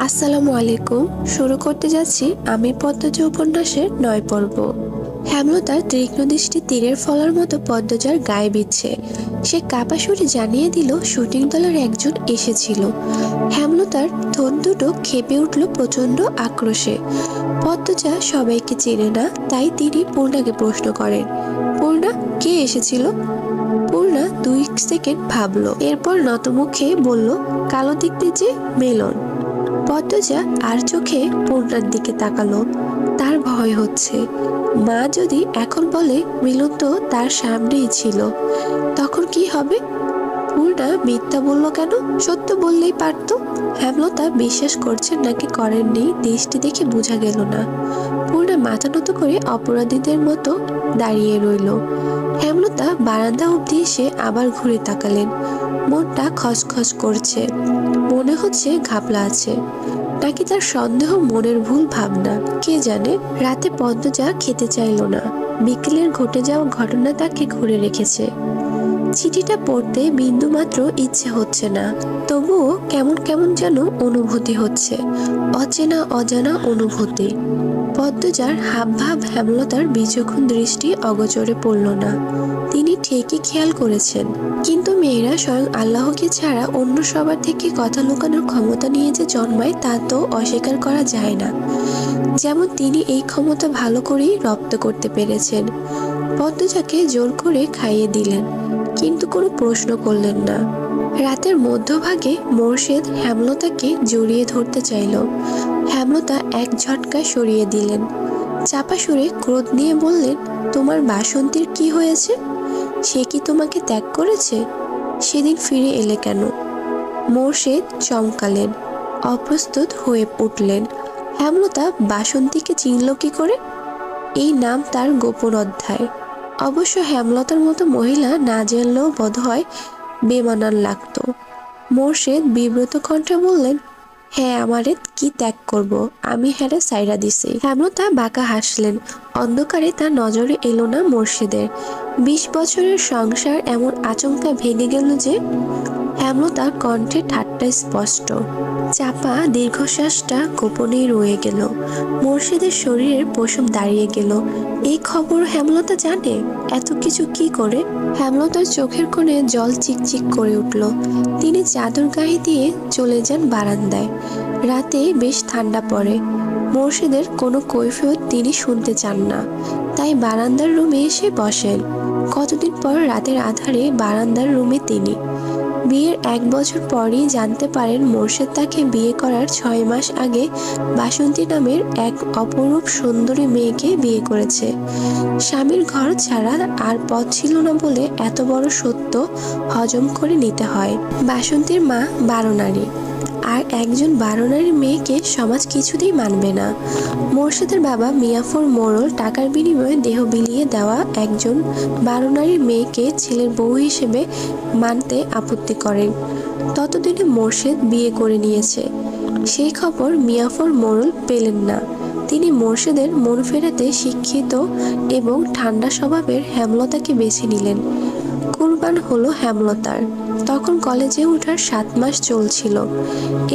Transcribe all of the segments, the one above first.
আসসালামু আলাইকুম। শুরু করতে যাচ্ছি আমি পদ্মজা উপন্যাসের ৯ পর্ব। হেমলতার তীক্ষ্ণ দৃষ্টি তীরের ফলার মতো পদ্মজার গায়ে বিচ্ছে। সে কাপা সুরে জানিয়ে দিল শুটিং দলের একজন এসেছিল। হেমলতার ঠোঁট দুটো খেপে উঠল প্রচন্ড আক্রোশে। পদ্মজা সবাইকে চেনে না, তাই তিনি পূর্ণাকে প্রশ্ন করেন, পূর্ণা, কে এসেছিল? পূর্ণা ২ সেকেন্ড ভাবলো, এরপর নতমুখে বলল, কালো দেখতে যে মেলন। পদ্মজা আর চোখে পূর্ণার দিকে তাকালো। তার ভয় হচ্ছে, মা যদি এখন বলে মিলন তো তার সামনেই ছিল, তখন কি হবে? পূর্ণা মিথ্যা বলল কেন? সত্য বললেই পারতো। হেমলতা বিশ্বাস করছেন নাকি করেননি দৃষ্টি দেখে বোঝা গেল না। পূর্ণা মাথা নত করে অপরাধীদের মতো দাঁড়িয়ে রইল। হেমলতা বারান্দা অব্দি এসে আবার ঘুরে তাকালেন। মনটা খসখস করছে, মনে হচ্ছে ঘাবলা আছে, নাকি তার সন্দেহ মনের ভুল ভাবনা, কে জানে। রাতে পদ্মজা খেতে চাইল না। বিকেলের ঘটে যাওয়া ঘটনা তাকে ঘুরে রেখেছে। চিঠিটা পড়তে বিন্দু মাত্র ইচ্ছে হচ্ছে না, তবুও কেমন কেমন যেন অনুভূতি হচ্ছে, অচেনা অজানা অনুভূতি। পদ্মজার হাবভাব হেমলতার বিচক্ষণ দৃষ্টি অগোচরে পড়ল না। তিনি ঠিকই খেয়াল করেছেন, কিন্তু মেয়েরা স্বয়ং আল্লাহকে ছাড়া অন্য সবার থেকে কথা লুকানোর ক্ষমতা নিয়ে যে জন্মায় তা তো অস্বীকার করা যায় না। যেমন তিনি এই ক্ষমতা ভালো করেই রপ্ত করতে পেরেছেন। পদ্মজাকে জোর করে খাইয়ে দিলেন, কিন্তু কোনো প্রশ্ন করলেন না। রাতের মধ্যভাগে মোরশেদ হেমলতাকে জড়িয়ে ধরতে চাইল। হেমলতা এক ঝটকায় সরিয়ে দিলেন। চাপা সুরে ক্রোধ নিয়ে বললেন, তোমার বাসন্তীর কি হয়েছে? সে কি তোমাকে ত্যাগ করেছে? সেদিন ফিরে এলে কেন? মোরশেদ চমকালেন, অপ্রস্তুত হয়ে উঠলেন। হেমলতা বাসন্তীকে চিনল কি করে? এই নাম তার গোপন অধ্যায়। অবশ্য হেমলতার মতো মহিলা না জানলেও বোধহয় বেমানান লাগত। মোরশেদ বিব্রত কণ্ঠে বললেন, হ্যাঁ, আমারে কি ত্যাগ করব? আমি হ্যারে সাইরা দিছি। হেমলতা বাঁকা হাসলেন। অন্ধকারে তার নজরে এলো না মোরশেদের। ২০ বছরের সংসার এমন আচমকা ভেঙে গেল যে। হেমলতার কণ্ঠে ঠাট্টা স্পষ্ট। চাপা দীর্ঘশ্বাসটা গোপনেই রয়ে গেল। মোরশেদের শরীরের পশম দাঁড়িয়ে গেল। এই খবর হেমলতা জানে? এত কিছু কি করে? হেমলতার চোখের কোণে জল চিকচিক করে উঠল। তিনি চাদর গায়ে দিয়ে চলে যান বারান্দায়। রাতে বেশ ঠান্ডা পড়ে। মোরশেদের কোনো কৈফিয়ত তিনি শুনতে চান না, তাই বারান্দার রুমে এসে বসেন। কতদিন পর রাতের আধারে বারান্দার রুমে তিনি। বিয়ের ১ বছর পরই জানতে পারেন মোরশেদ তাকে বিয়ে করার ৬ মাস আগে বাসন্তী নামের এক অপরূপ সুন্দরী মেয়েকে বিয়ে করেছে। স্বামীর ঘর ছাড়া আর পথ ছিল না বলে এত বড় সত্য হজম করে নিতে হয়। বাসন্তীর মা বারোনারী, আর একজন বারোনারীর মেয়েকে সমাজ কিছুতেই মানবে না। মোরশেদের বাবা মিয়াফর মোড়ল টাকার বিনিময়ে দেহ বিলিয়ে দেওয়া একজন বারোনারীর মেয়েকে ছেলের বউ হিসেবে মানতে আপত্তি করেন। ততদিনে মোরশেদ বিয়ে করে নিয়েছে। সেই খবর মিয়াফর মোড়ল পেলেন না। তিনি মোরশেদের মন ফেরাতে শিক্ষিত এবং ঠান্ডা স্বভাবের হেমলতাকে বেছে নিলেন। কুরবান হলো হেমলতার। তখন কলেজে ওঠার ৭ মাস চলছিল।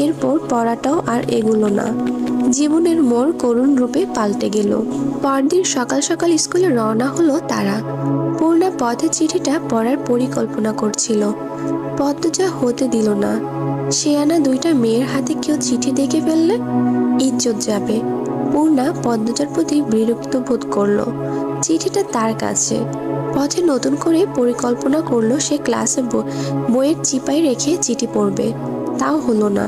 এরপর পড়াটাও আর এগুলো না। জীবনের মোড় করুণ রূপে পাল্টে গেল। পরদিন সকাল সকাল স্কুলে রওনা হলো তারা। পূর্ণা পথে চিঠিটা পড়ার পরিকল্পনা করছিল। পদ্মজা হতে দিল না। শেয়ানা ২টা মেয়ের হাতে কেউ চিঠি দেখে ফেললে ইজ্জত যাবে। পূর্ণা পদ্মজার প্রতি বিরক্ত বোধ করলো। চিঠিটা তার কাছে। পথে নতুন করে পরিকল্পনা করলো সে ক্লাসে বইয়ের চিপায় রেখে চিঠি পড়বে। তাও হলো না।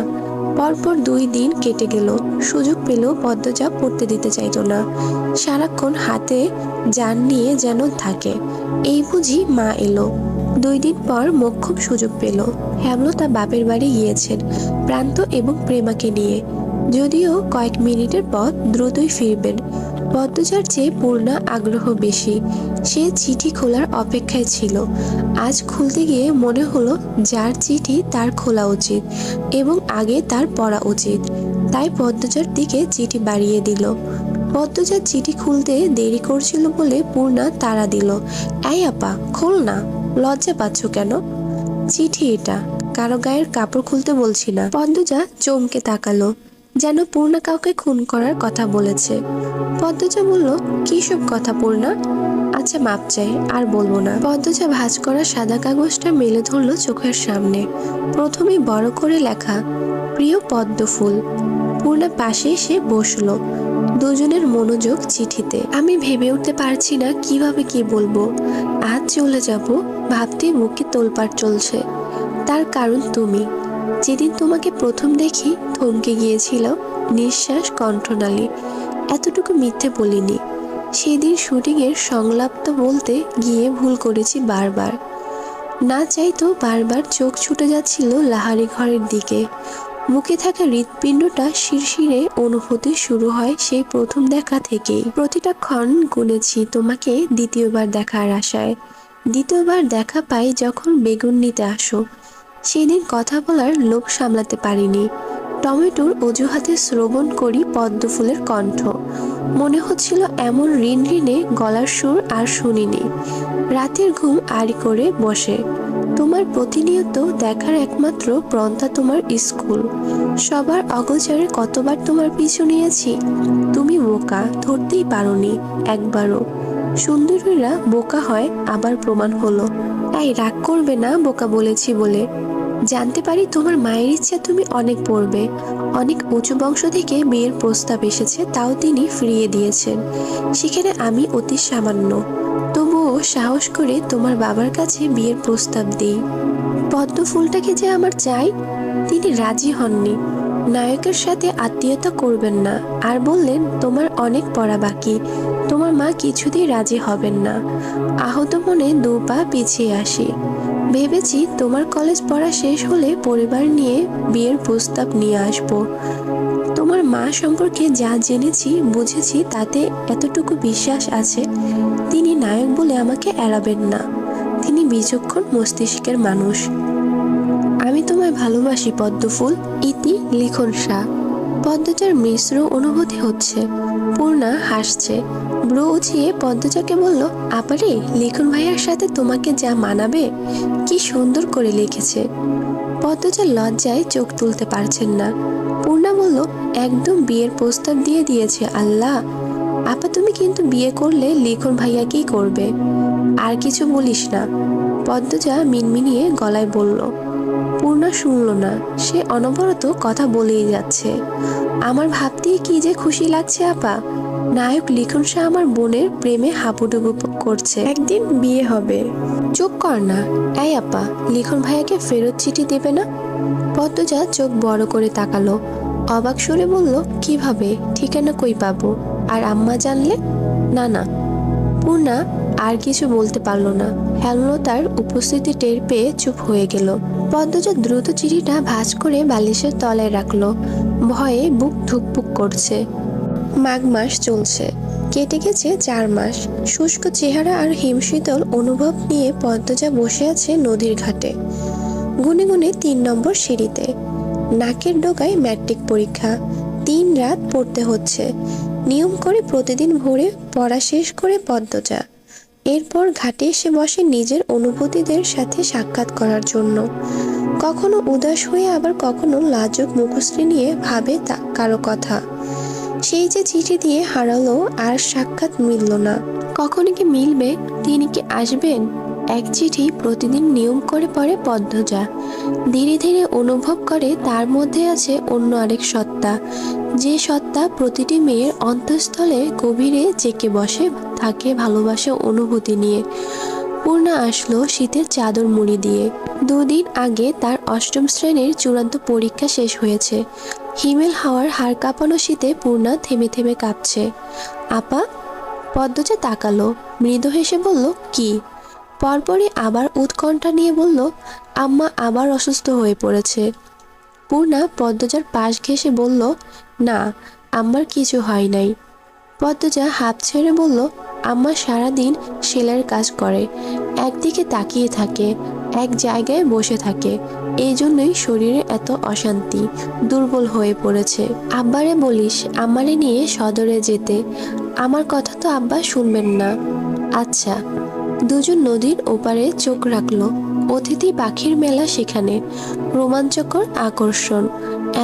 পরপর ২ দিন কেটে গেল। সুযোগ পেলেও পদ্মজা পড়তে দিতে চাইতো না। সারাক্ষণ হাতে যান নিয়ে যেন থাকে। এই বুঝি মা এলো। ২ দিন পর মোক্ষম সুযোগ পেল। হেমলতা বাপের বাড়ি গিয়েছেন প্রান্ত এবং প্রেমাকে নিয়ে। যদিও কয়েক মিনিটের পথ, দ্রুতই ফিরবেন। পদ্মজার চেয়ে পূর্ণা আগ্রহ বেশি। সে চিঠি খোলার অপেক্ষায় ছিল। আজ খুলতে গিয়ে মনে হলো যার চিঠি তার খোলা উচিত এবং আগে তার পড়া উচিত। তাই পদ্মজার দিকে চিঠি বাড়িয়ে দিল। পদ্মজার চিঠি খুলতে দেরি করছিল বলে পূর্ণা তাড়া দিল, এই আপা, খোল না, লজ্জা পাচ্ছ কেন? চিঠি এটা, কারো গায়ের কাপড় খুলতে বলছি না। পদ্মজা চমকে তাকালো, যেন পূর্ণা কাউকে খুন করার কথা বলেছে। পদ্মজা বলল, কি সব কথা পূর্ণা? আচ্ছা মাপ চাই, আর বলবো না। পদ্মজা ভাঁজ করা সাদা কাগজটা মেলে ধরলো চোখের সামনে। প্রথমেই বড় করে লেখা, প্রিয় পদ্ম ফুল। পূর্ণা পাশে এসে বসলো, দুজনের মনোযোগ চিঠিতে। আমি ভেবে উঠতে পারছি না কিভাবে কি বলবো। আজ চলে যাব ভাবতেই বুকে তোলপাড় চলছে। তার কারণ তুমি। যেদিন তোমাকে প্রথম দেখি থমকে গিয়েছিল, নিঃশ্বাস কণ্ঠনালী। এতটুকু মিথ্যে বলিনি। সেদিন শুটিংয়ের সংলাপ তো বলতে গিয়ে ভুল করেছি বারবার। না চাইতো বারবার চোখ ছুটে যাচ্ছিল লাহারি ঘরের দিকে। বুকে থাকা হৃৎপিণ্ডটা শিরশিরে অনুভূতি শুরু হয় সেই প্রথম দেখা থেকেই। প্রতিটা ক্ষণ গুনেছি তোমাকে দ্বিতীয়বার দেখার আশায়। দ্বিতীয়বার দেখা পাই যখন বেগুন নিতে আসো। সেদিন কথা বলার লোভ সামলাতে পারিনি। টমেটোর অজুহাতে শ্রবণ করি পদ্ম ফুলের কণ্ঠ। মনে হচ্ছিল এমন ঋণ ঋণে গলার সুর আর শুনিনি। রাতের ঘুম আড়ি করে বসে। তোমার প্রতিনিয়ত দেখার একমাত্র পন্থা তোমার স্কুল। সবার অগোচরে কতবার তোমার পিছু নিয়েছি। তুমি বোকা, ধরতেই পারোনি একবারও। সুন্দরীরা বোকা হয়, আবার প্রমাণ হলো। তাই রাগ করবে না বোকা বলেছি বলে। জানতে পারি তোমার মায়ের ইচ্ছা তুমি অনেক পড়বে। অনেক উঁচু বংশ থেকে বিয়ের প্রস্তাব এসেছে, তাও তিনি ফিরিয়ে দিয়েছেন। সেখানে আমি অতি সামান্য। তবুও সাহস করে তোমার বাবার কাছে বিয়ের প্রস্তাব দিই। পদ্ম ফুলটাকে যে আমার চাই, তিনি রাজি হননি। নায়কের সাথে আত্মীয়তা করবেন না, আর বললেন তোমার অনেক পড়া বাকি, তোমার মা কিছুতেই রাজি হবেন না। আহত মনে 2 পা পিছিয়ে আসি। ভেবেছি তোমার কলেজ পড়া শেষ হলে পরিবার নিয়ে বিয়ের প্রস্তাব নিয়ে আসব। তোমার মা সম্পর্কে যা জেনেছি বুঝেছি, তাতে এতটুকু বিশ্বাস আছে, তিনি নায়ক বলে আমাকে এড়াবেন না। তিনি বিচক্ষণ মস্তিষ্কের মানুষ। আমি তোমায় ভালোবাসি পদ্মফুল। ইতি লিখন শাহ। পদ্মজার মিশ্র অনুভূতি হচ্ছে। পূর্ণা হাসছে, ব্রু উঁচিয়ে পদ্মজাকে বলল, আপারে লিখন ভাইয়ার সাথে তোমাকে যা মানাবে। কি সুন্দর করে লিখেছে। পদ্মজা লজ্জায় চোখ তুলতে পারছেন না। পূর্ণা বলল, একদম বিয়ের প্রস্তাব দিয়ে দিয়েছে আল্লাহ। আপা তুমি কিন্তু বিয়ে করলে লিখন ভাইয়াকেই করবে, আর কিছু বলিস না। পদ্মজা মিনমিনিয়ে গলায় বলল। পূর্ণা শুনল না, সে অনবরত কথা বলেই যাচ্ছে। আমার ভাবতেই কি যে খুশি লাগছে আপা। নায়ক লিখন শাহ আমার বোনের প্রেমে হাবুডুবু করছে। একদিন বিয়ে হবে। চুপ কর না। এই আপা, লিখন ভাইয়াকে ফেরত চিঠি দেবে না? পদ্মজা চোখ বড় করে তাকালো, অবাক সুরে বলল, কিভাবে? ঠিকানা কই পাবো? আর আম্মা জানলে? না না। পূর্ণা আর কিছু বলতে পারল না। হেমলতার উপস্থিতি টের পেয়ে চুপ হয়ে গেল। পদ্মজা দ্রুত চিঠিটা ভাঁজ করে বালিশের তলায় রাখলো। ভয়ে বুক ধুকপুক করছে। মাঘ মাস চলছে, কেটে গেছে 4 মাস। শুষ্ক চেহারা আর হিমশীতল অনুভব নিয়ে পদ্মজা বসে আছে নদীর ঘাটে। গুনে গুনে 3 নম্বর সিঁড়িতে। নাকের ডোকায় ম্যাট্রিক পরীক্ষা। 3 রাত পড়তে হচ্ছে। নিয়ম করে প্রতিদিন ভোরে পড়া শেষ করে পদ্মজা এরপর ঘাটে এসে বসে নিজের অনুভূতিদের সাথে সাক্ষাৎ করার জন্য। কখনো উদাস হয়ে, আবার কখনো লাজুক মুখশ্রী নিয়ে ভাবে কারো কথা। সেই যে চিঠি দিয়ে হারালো, আর সাক্ষাৎ মিলল না। কখনো কি মিলবে? তিনি কি আসবেন? এক চিঠি প্রতিদিন নিয়ম করে পড়ে পদ্মজা। ধীরে ধীরে অনুভব করে তার মধ্যে আছে অন্য আরেক সত্তা। যে সত্তা প্রতিটি মেয়ের অন্তঃস্থলে গভীরে জেঁকে বসে থাকে ভালোবাসা অনুভূতি নিয়ে। পূর্ণা আসলো শীতের চাদর মুড়ি দিয়ে। 2 দিন আগে তার 8ম শ্রেণীর চূড়ান্ত পরীক্ষা শেষ হয়েছে। হিমেল হাওয়ার হাড় কাঁপানো শীতে পূর্ণা থেমে থেমে কাঁপছে। আপা? পদ্মজা তাকালো, মৃদু হেসে বলল, কি? পরপরই আবার উৎকণ্ঠা নিয়ে বলল, আম্মা আবার অসুস্থ হয়ে পড়েছে। পূর্ণা পদ্মজার পাশ ঘেঁষে বলল, না, আম্মার কিছু হয় নাই। পদ্মজা হাঁপ ছেড়ে বলল, আম্মা সারাদিন সেলাইয়ের কাজ করে, একদিকে তাকিয়ে থাকে, এক জায়গায় বসে থাকে। এই জন্যই শরীরে এত অশান্তি, দুর্বল হয়ে পড়েছে। আব্বারে বলিস আমারে নিয়ে সদরে যেতে। আমার কথা তো আব্বা শুনবেন না। আচ্ছা। দুজন নদীর ওপারে চোখ রাখলো। অতিথি পাখির মেলা সেখানে। রোমাঞ্চকর আকর্ষণ।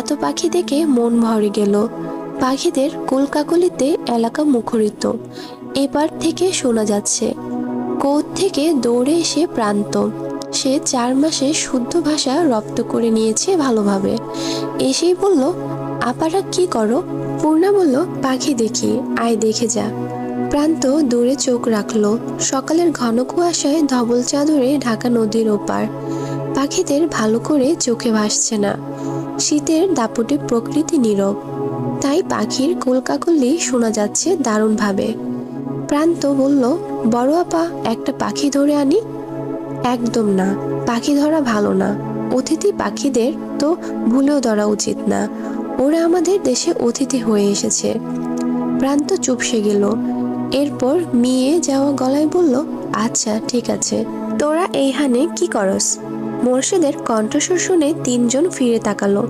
এত পাখি দেখে মন ভরে গেল। পাখিদের কোলকাকলিতে এলাকা মুখরিত। এপার থেকে শোনা যাচ্ছে, কোথ থেকে দৌড়ে এসে প্রান্ত। সে 4 মাসে শুদ্ধ ভাষা রপ্ত করে নিয়েছে ভালোভাবে। এসেই বলল, আপারা কি করো? পূর্ণা বলল, পাখি দেখি, আয় দেখে যা। প্রান্ত দূরে চোখ রাখলো। সকালের ঘন কুয়াশায় ধবল চাদরে ঢাকা নদীর ওপার। পাখিদের ভালো করে চোখে ভাসছে না। শীতের দাপটে প্রকৃতি নীরব, তাই পাখির কোলকাকলি শোনা যাচ্ছে দারুণভাবে। প্রান্ত বলল, বড় আপা, একটা পাখি ধরে আনি। একদম না, পাখি ধরা ভালো না। অতিথি পাখিদের তো ভুলেও ধরা উচিত না। ওরা আমাদের দেশে অতিথি হয়ে এসেছে। প্রান্ত চুপসে গেল। এরপর মিয়ে যাওয়া গলায় বলল, আচ্ছা ঠিক আছে, তোরা এইখানে কি করস? মোর্শেদের কণ্ঠস্বর শুনে 3 জন ফিরে তাকালো।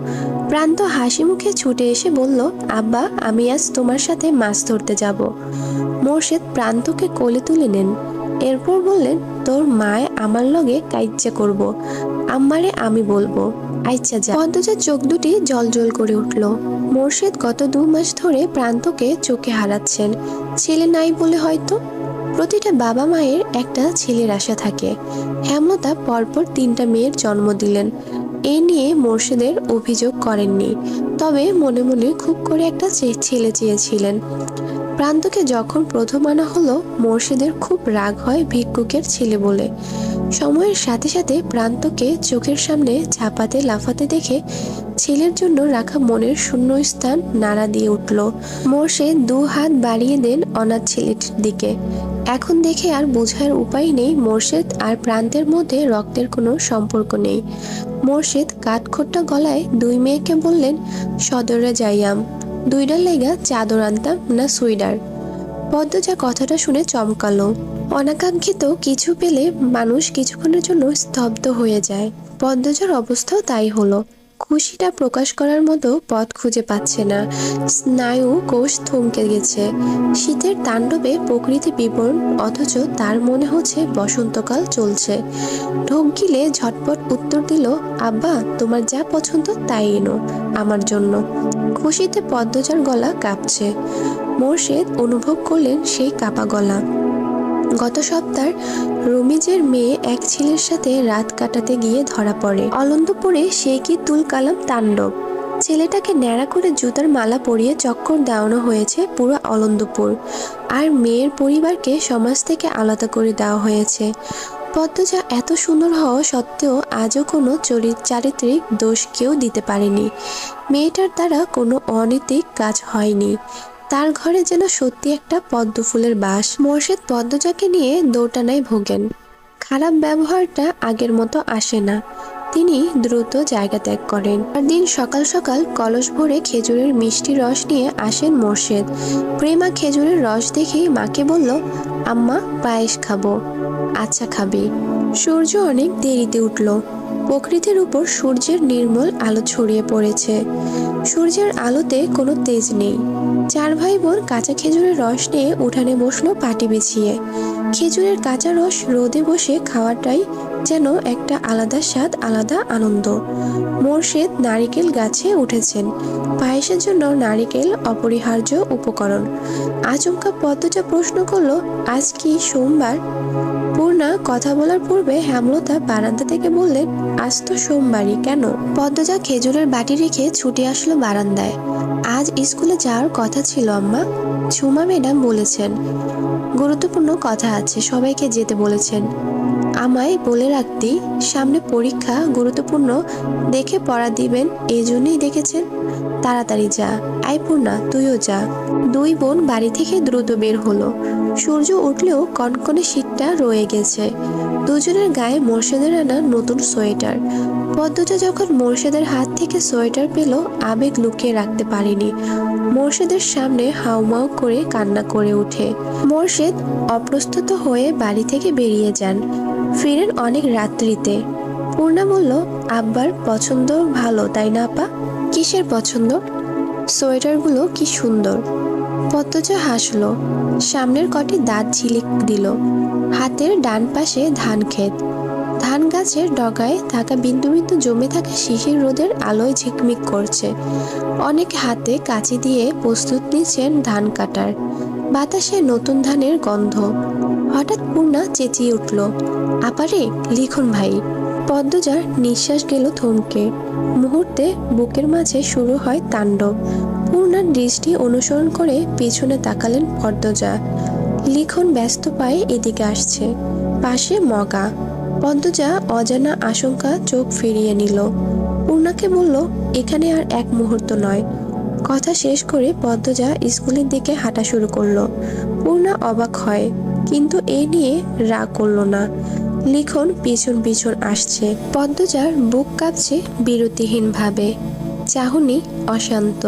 প্রান্ত হাসি মুখে ছুটে এসে বলল, আব্বা, আমি আজ তোমার সাথে মাছ ধরতে যাব। মোর্শেদ প্রান্তকে কোলে তুলে নেন। এরপর বললেন, তোর মায় আমার লগে কাইজ্জা করব, আম্মারে আমি বলবো। আচ্ছা যা। পদ্মজার চোখ দুটি জলজল করে উঠল। মোর্শেদ গত 2 মাস ধরে প্রান্তকে চোখে হারাচ্ছেন। ছেলে নাই বলে হয়তো। প্রতিটা বাবা মায়ের একটা ছেলের আশা থাকে। হেমলতা পরপর 3টা মেয়ের জন্ম দিলেন। এ নিয়ে মোর্শেদের অভিযোগ করেননি, তবে মনে মনে খুব করে একটা ছেলে চেয়েছিলেন। প্রান্তকে যখন প্রথম আনা হলো, মোর্শেদের খুব রাগ হয় ভিক্ষুকের ছেলে বলে। সময়ের সাথে সাথে প্রান্তকে চোখের সামনে ঝাঁপাতে লাফাতে দেখে ছেলের জন্য রাখা মনের শূন্য স্থান নাড়া দিয়ে উঠল। মোর্শেদ 2 হাত বাড়িয়ে দেন অনাথ ছেলেটির দিকে। এখন দেখে আর বোঝার উপায় নেই মোর্শেদ আর প্রান্তের মধ্যে রক্তের কোনো সম্পর্ক নেই। মোর্শেদ কাঠখোট্টা গলায় 2 মেয়েকে বললেন, সদরে যাইয়াম, 2টার লাইগা চাদর আনতাম না সুইডার। পদ্মজা কথাটা শুনে চমকালো। অনাকাঙ্ক্ষিত কিছু পেলে মানুষ কিছুক্ষণের জন্য স্তব্ধ হয়ে যায়। পদ্মজার অবস্থাও তাই হলো। খুশিটা প্রকাশ করার মতো পথ খুঁজে পাচ্ছে না। স্নায়ু কোষ থমকে গেছে। শীতের তাণ্ডবে প্রকৃতি বিবর্ণ, অথচ তার মনে হচ্ছে বসন্তকাল চলছে। ঢোক গিলে ঝটপট উত্তর দিল, আব্বা, তোমার যা পছন্দ তাই এনো আমার জন্য। খুশিতে পদ্মজার গলা কাঁপছে। মোর্শেদ অনুভব করলেন সেই কাঁপা গলা। গত সপ্তাহ রমিজের মেয়ে এক ছেলের সাথে রাত কাটাতে গিয়ে ধরা পড়ে। অলন্দপুরে সে কি তুল কালাম তাণ্ডব। ছেলেটাকে ন্যাড়া করে জুতার মালা পরিয়ে চক্কর দেওয়ানো হয়েছে পুরো অলন্দপুর। আর মেয়ের পরিবারকে সমাজ থেকে আলাদা করে দেওয়া হয়েছে। পদ্মজা এত সুন্দর হওয়া সত্ত্বেও আজও কোনো চারিত্রিক দোষ কেউ দিতে পারেনি। মেয়েটার দ্বারা কোনো অনৈতিক কাজ হয়নি। তার ঘরে যেন সত্যি একটা পদ্ম ফুলের বাস। মোর্শেদ পদ্মজাকে নিয়ে দোটানায় ভোগেন। খারাপ ব্যবহারটা আগের মতো আসে না। তিনি দ্রুত জায়গা ত্যাগ করেন। দিন সকাল সকাল কলস ভরে খেজুরের মিষ্টি রস নিয়ে আসেন মোর্শেদ। প্রেমা খেজুরের রস দেখেই মাকে বলল, আম্মা, পায়েস খাবো। আচ্ছা খাবি। সূর্য অনেক দেরিতে উঠল। প্রকৃতির উপর সূর্যের নির্মল আলো ছড়িয়ে পড়েছে। সূর্যের আলোতে কোনো তেজ নেই। 4 ভাই বোন কাঁচা খেজুরের রস নিয়ে উঠানে বসলো পাটি বিছিয়ে। খেজুরের কাঁচা রস রোদে বসে খাওয়াটাই যেন একটা আলাদা স্বাদ, আলাদা আনন্দ। মোর্শেদ নারিকেল গাছে উঠেছেন। পায়েসের জন্য নারিকেল অপরিহার্য উপকরণ। আচমকা পদ্মজা প্রশ্ন করলো, আজ কি সোমবার? পূর্ণা কথা বলার পূর্বে হেমলতা বারান্দা থেকে বললেন, আজ তো সোমবারই, কেন? পদ্মজা খেজুরের বাটি রেখে ছুটে আসলো বারান্দায়। আজ স্কুলে যাওয়ার কথা ছিল আম্মা, ঝুমা ম্যাডাম বলেছেন। গুরুত্বপূর্ণ কথা আছে, সবাইকে যেতে বলেছেন। আমায় বলে রাখতি, সামনে পরীক্ষা, গুরুত্বপূর্ণ দেখে পড়া দিবেন, এই জন্যই দেখেছেন। তাড়াতাড়ি যা। আই পূর্ণা, তুইও যা। 2 বোন বাড়ি থেকে দ্রুত বের হলো। সূর্য উঠলেও কনকনে শীতটা রয়ে গেছে। দুজনের গায়ে মোর্শেদের আনা নতুন সোয়েটার। পদ্মজা যখন মোর্শেদের হাত থেকে সোয়েটার পেল, আবেগ লুকিয়ে রাখতে পারেনি। মোর্শেদের সামনে হাউমাউ করে কান্না করে ওঠে। মোর্শেদ অপ্রস্তুত হয়ে বাড়ি থেকে বেরিয়ে যান। ফিরেন অনেক রাত্রিতে। পূর্ণা বলল, আব্বার পছন্দ ভালো তাই না আপা? কিসের পছন্দ? সোয়েটারগুলো কি সুন্দর। পদ্মজা হাসলো। সামনের কটি দাঁত ঝিলিক দিল। হাতের ডান পাশে ধান ক্ষেত। ধান গাছের ডগায় থাকা বিন্দু বিন্দু জমে থাকা শিশির রোদের আলোয় ঝিকমিক করছে। অনেক হাতে কাঁচি দিয়ে প্রস্তুত নিচ্ছেন ধান কাটার। বাতাসে নতুন ধানের গন্ধ। হঠাৎ পূর্ণা চেঁচিয়ে উঠল, আপারে, লিখন ভাই। পদ্মজার নিঃশ্বাস গেল থমকে। মুহূর্তে বুকের মাঝে শুরু হয় তাণ্ডব। পূর্ণার দৃষ্টি অনুসরণ করে পিছনে তাকালেন পদ্মজা। লিখন ব্যস্ত পায়ে এদিকে আসছে, পাশে মগা। পদ্মজা অজানা আশঙ্কা চোখ ফিরিয়ে নিল। পূর্ণাকে বলল, এখানে আর এক মুহূর্ত নয়। কথা শেষ করে পদ্মজা স্কুলের দিকে হাঁটা শুরু করলো। পূর্ণা অবাক হয়, কিন্তু এ নিয়ে রাগ করলো না। লিখন পিছন পিছন আসছে। পদ্মজার বুক কাঁপছে বিরতিহীন ভাবে। চাহনি অশান্ত।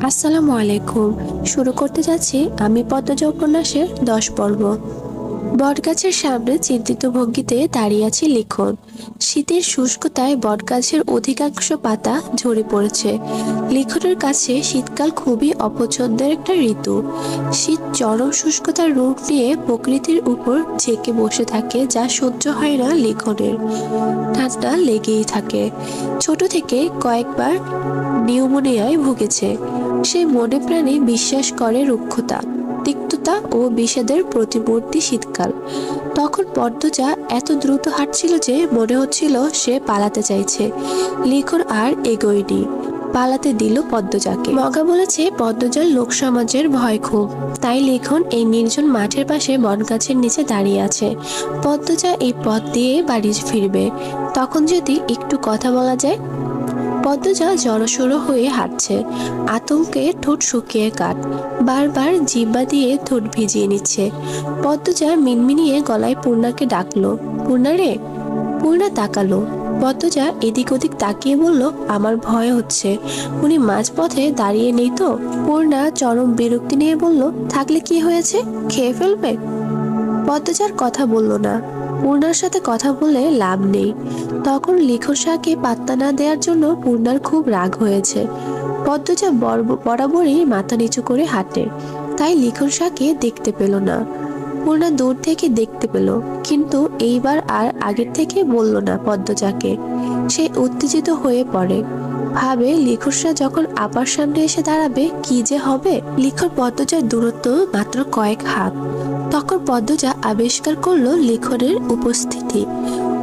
আসসালামু আলাইকুম। শুরু করতে যাচ্ছি আমি পদ্মজা উপন্যাসের 10 পর্ব। বটগাছের সামনে চিন্তিত ভঙ্গিতে দাঁড়িয়ে আছে লিখন। শীতের শুষ্কতায় বটগাছের অধিকাংশ পাতা ঝরে পড়েছে। লিখনের কাছে শীতকাল খুবই অপছন্দের একটা ঋতু। শীত চরম শুষ্কতার রূপ নিয়ে প্রকৃতির উপর ঝেঁকে বসে থাকে, যা সহ্য হয় না লিখনের। ঠান্ডা লেগেই থাকে। ছোট থেকে কয়েকবার নিউমোনিয়ায় ভুগেছে। সে মনে প্রাণে বিশ্বাস করে রুক্ষতা, তিক্ততা ও বিষাদের প্রতিমূর্তি শীতকাল। তখন পদ্মজা এত দ্রুত হাঁটছিল যে মনে হচ্ছিল সে পালাতে চাইছে। লিখন আর এগোয়নি, পালাতে দিল পদ্মজাকে। মগা বলেছে পদ্মজার লোক সমাজের ভয় খুব, তাই লিখন এই নির্জন মাঠের পাশে বটগাছের নিচে দাঁড়িয়ে আছে। পদ্মজা এই পথ দিয়ে বাড়ি ফিরবে, তখন যদি একটু কথা বলা যায়। পদ্মজা জড়সড় হয়ে হাঁটছে, আতঙ্কে ঠোঁট শুকিয়ে কাট। বারবার জিহ্বা দিয়ে ঠোঁট ভিজিয়ে নিচ্ছে। পদ্মজা মিনমিনিয়ে গলায় পূর্ণাকে ডাকলো, পূর্ণা রে। পূর্ণা তাকালো। পদ্মজা এদিক ওদিক তাকিয়ে বলল, আমার ভয় হচ্ছে। উনি মাঝপথে দাঁড়িয়ে নেই তো? পূর্ণা চরম বিরক্তি নিয়ে বলল, থাকলে কি হয়েছে, খেয়ে ফেলবে। পদ্মজার কথা বলল না। পূর্ণার সাথে কথা বলে লাভ নেই। তখন লিখন শাহকে পাত্তা না দেওয়ার জন্য পূর্ণার খুব রাগ হয়েছে। পদ্মজা বরাবরই মাথা নিচু করে হাঁটে, তাই লিখন শাহকে দেখতে পেল না। পূর্ণা দূর থেকে দেখতে পেল, কিন্তু এইবার আর আগের থেকে বলল না পদ্মজাকে। সে উত্তেজিত হয়ে পড়ে, ভাবে লিখন শাহ যখন আপার সামনে এসে দাঁড়াবে কি যে হবে। লিখন পদ্মজার দূরত্ব মাত্র কয়েক হাত। তখন পদ্মজা আবিষ্কার করলো লিখনের উপস্থিতি।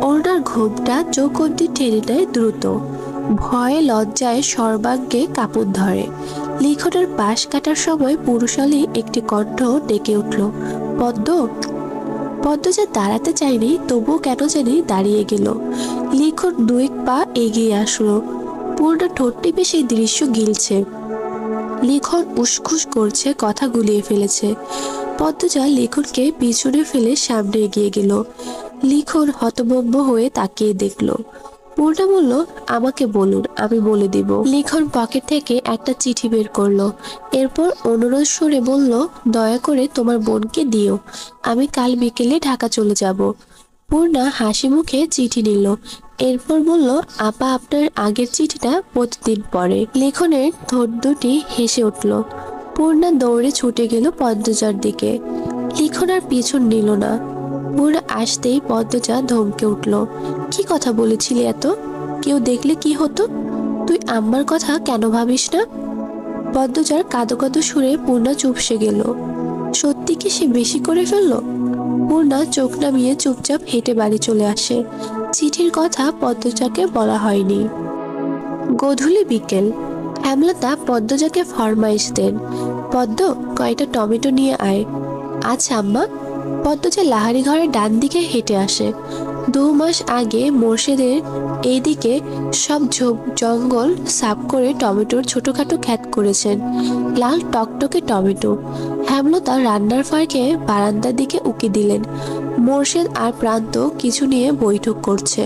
ওনার ঘোমটা চোখ অব্দি টেনে নেয় দ্রুত। ভয়ে লজ্জায় সর্বাঙ্গে কাপড় ধরে। লিখনের পাশ কাটার সময় পুরুষালী একটি কণ্ঠ ডেকে উঠল, পদ্ম। পদ্মজা দাঁড়াতে চায়নি, তবুও কেন জানি দাঁড়িয়ে গেল। লিখন 2 পা এগিয়ে আসলো। পূর্ণা ঠোঁট টিপে সেই দৃশ্য গিলছে। লিখন উসখুস করছে, কথা গুলিয়ে ফেলেছে। পদ্মজা লিখনকে পিছনে ফেলে সামনে এগিয়ে গেল। লিখন হতভম্ব হয়ে তাকিয়ে দেখল। পূর্ণা বলল, আমাকে বলুন, আমি বলে দিব। লিখন পকেট থেকে একটা চিঠি বের করলো। এরপর অনুরোধ সুরে বলল, দয়া করে তোমার বোনকে দিও, আমি কাল বিকেলে ঢাকা চলে যাব। পূর্ণা হাসি মুখে চিঠি নিল। এরপর বলল, আপা আপনার আগের চিঠিটা প্রতিদিন পড়ে। লিখনের ঠোঁট দুটি হেসে উঠল। পূর্ণা দৌড়ে ছুটে গেল পদ্মজার দিকে। লিখন আর পিছন নিল না। পূর্ণা আসতেই পদ্মজা ধমকে উঠল, কি কথা বলেছিলি এত? কেউ দেখলে কি হতো? তুই আম্মার কথা কেন ভাবিস না? পদ্মজার কাঁদো কাঁদো সুরে পূর্ণা চুপসে গেল। সত্যি কি সে বেশি করে ফেললো? পূর্ণা চোখ নামিয়ে চুপচাপ হেঁটে বাড়ি চলে আসে। চিঠির কথা পদ্মজাকে বলা হয়নি। গধূলি বিকেল। হেমলতা পদ্মজাকে ফরমাইশ দেন, পদ্ম কয়টা টমেটো নিয়ে আয়। আচ্ছা আম্মা। পদ্মজা লাহারি ঘরের ডান দিকে হেঁটে আসে। 2 মাস আগে মোর্শেদের এইদিকে সব জঙ্গল সাফ করে টমেটোর ছোটখাটো ক্ষেত করেছেন। লাল টকটকে টমেটো। হেমলতা রান্নার ফাঁকে বারান্দার দিকে উকি দিলেন। মোর্শেদ আর প্রান্ত কিছু নিয়ে বৈঠক করছে।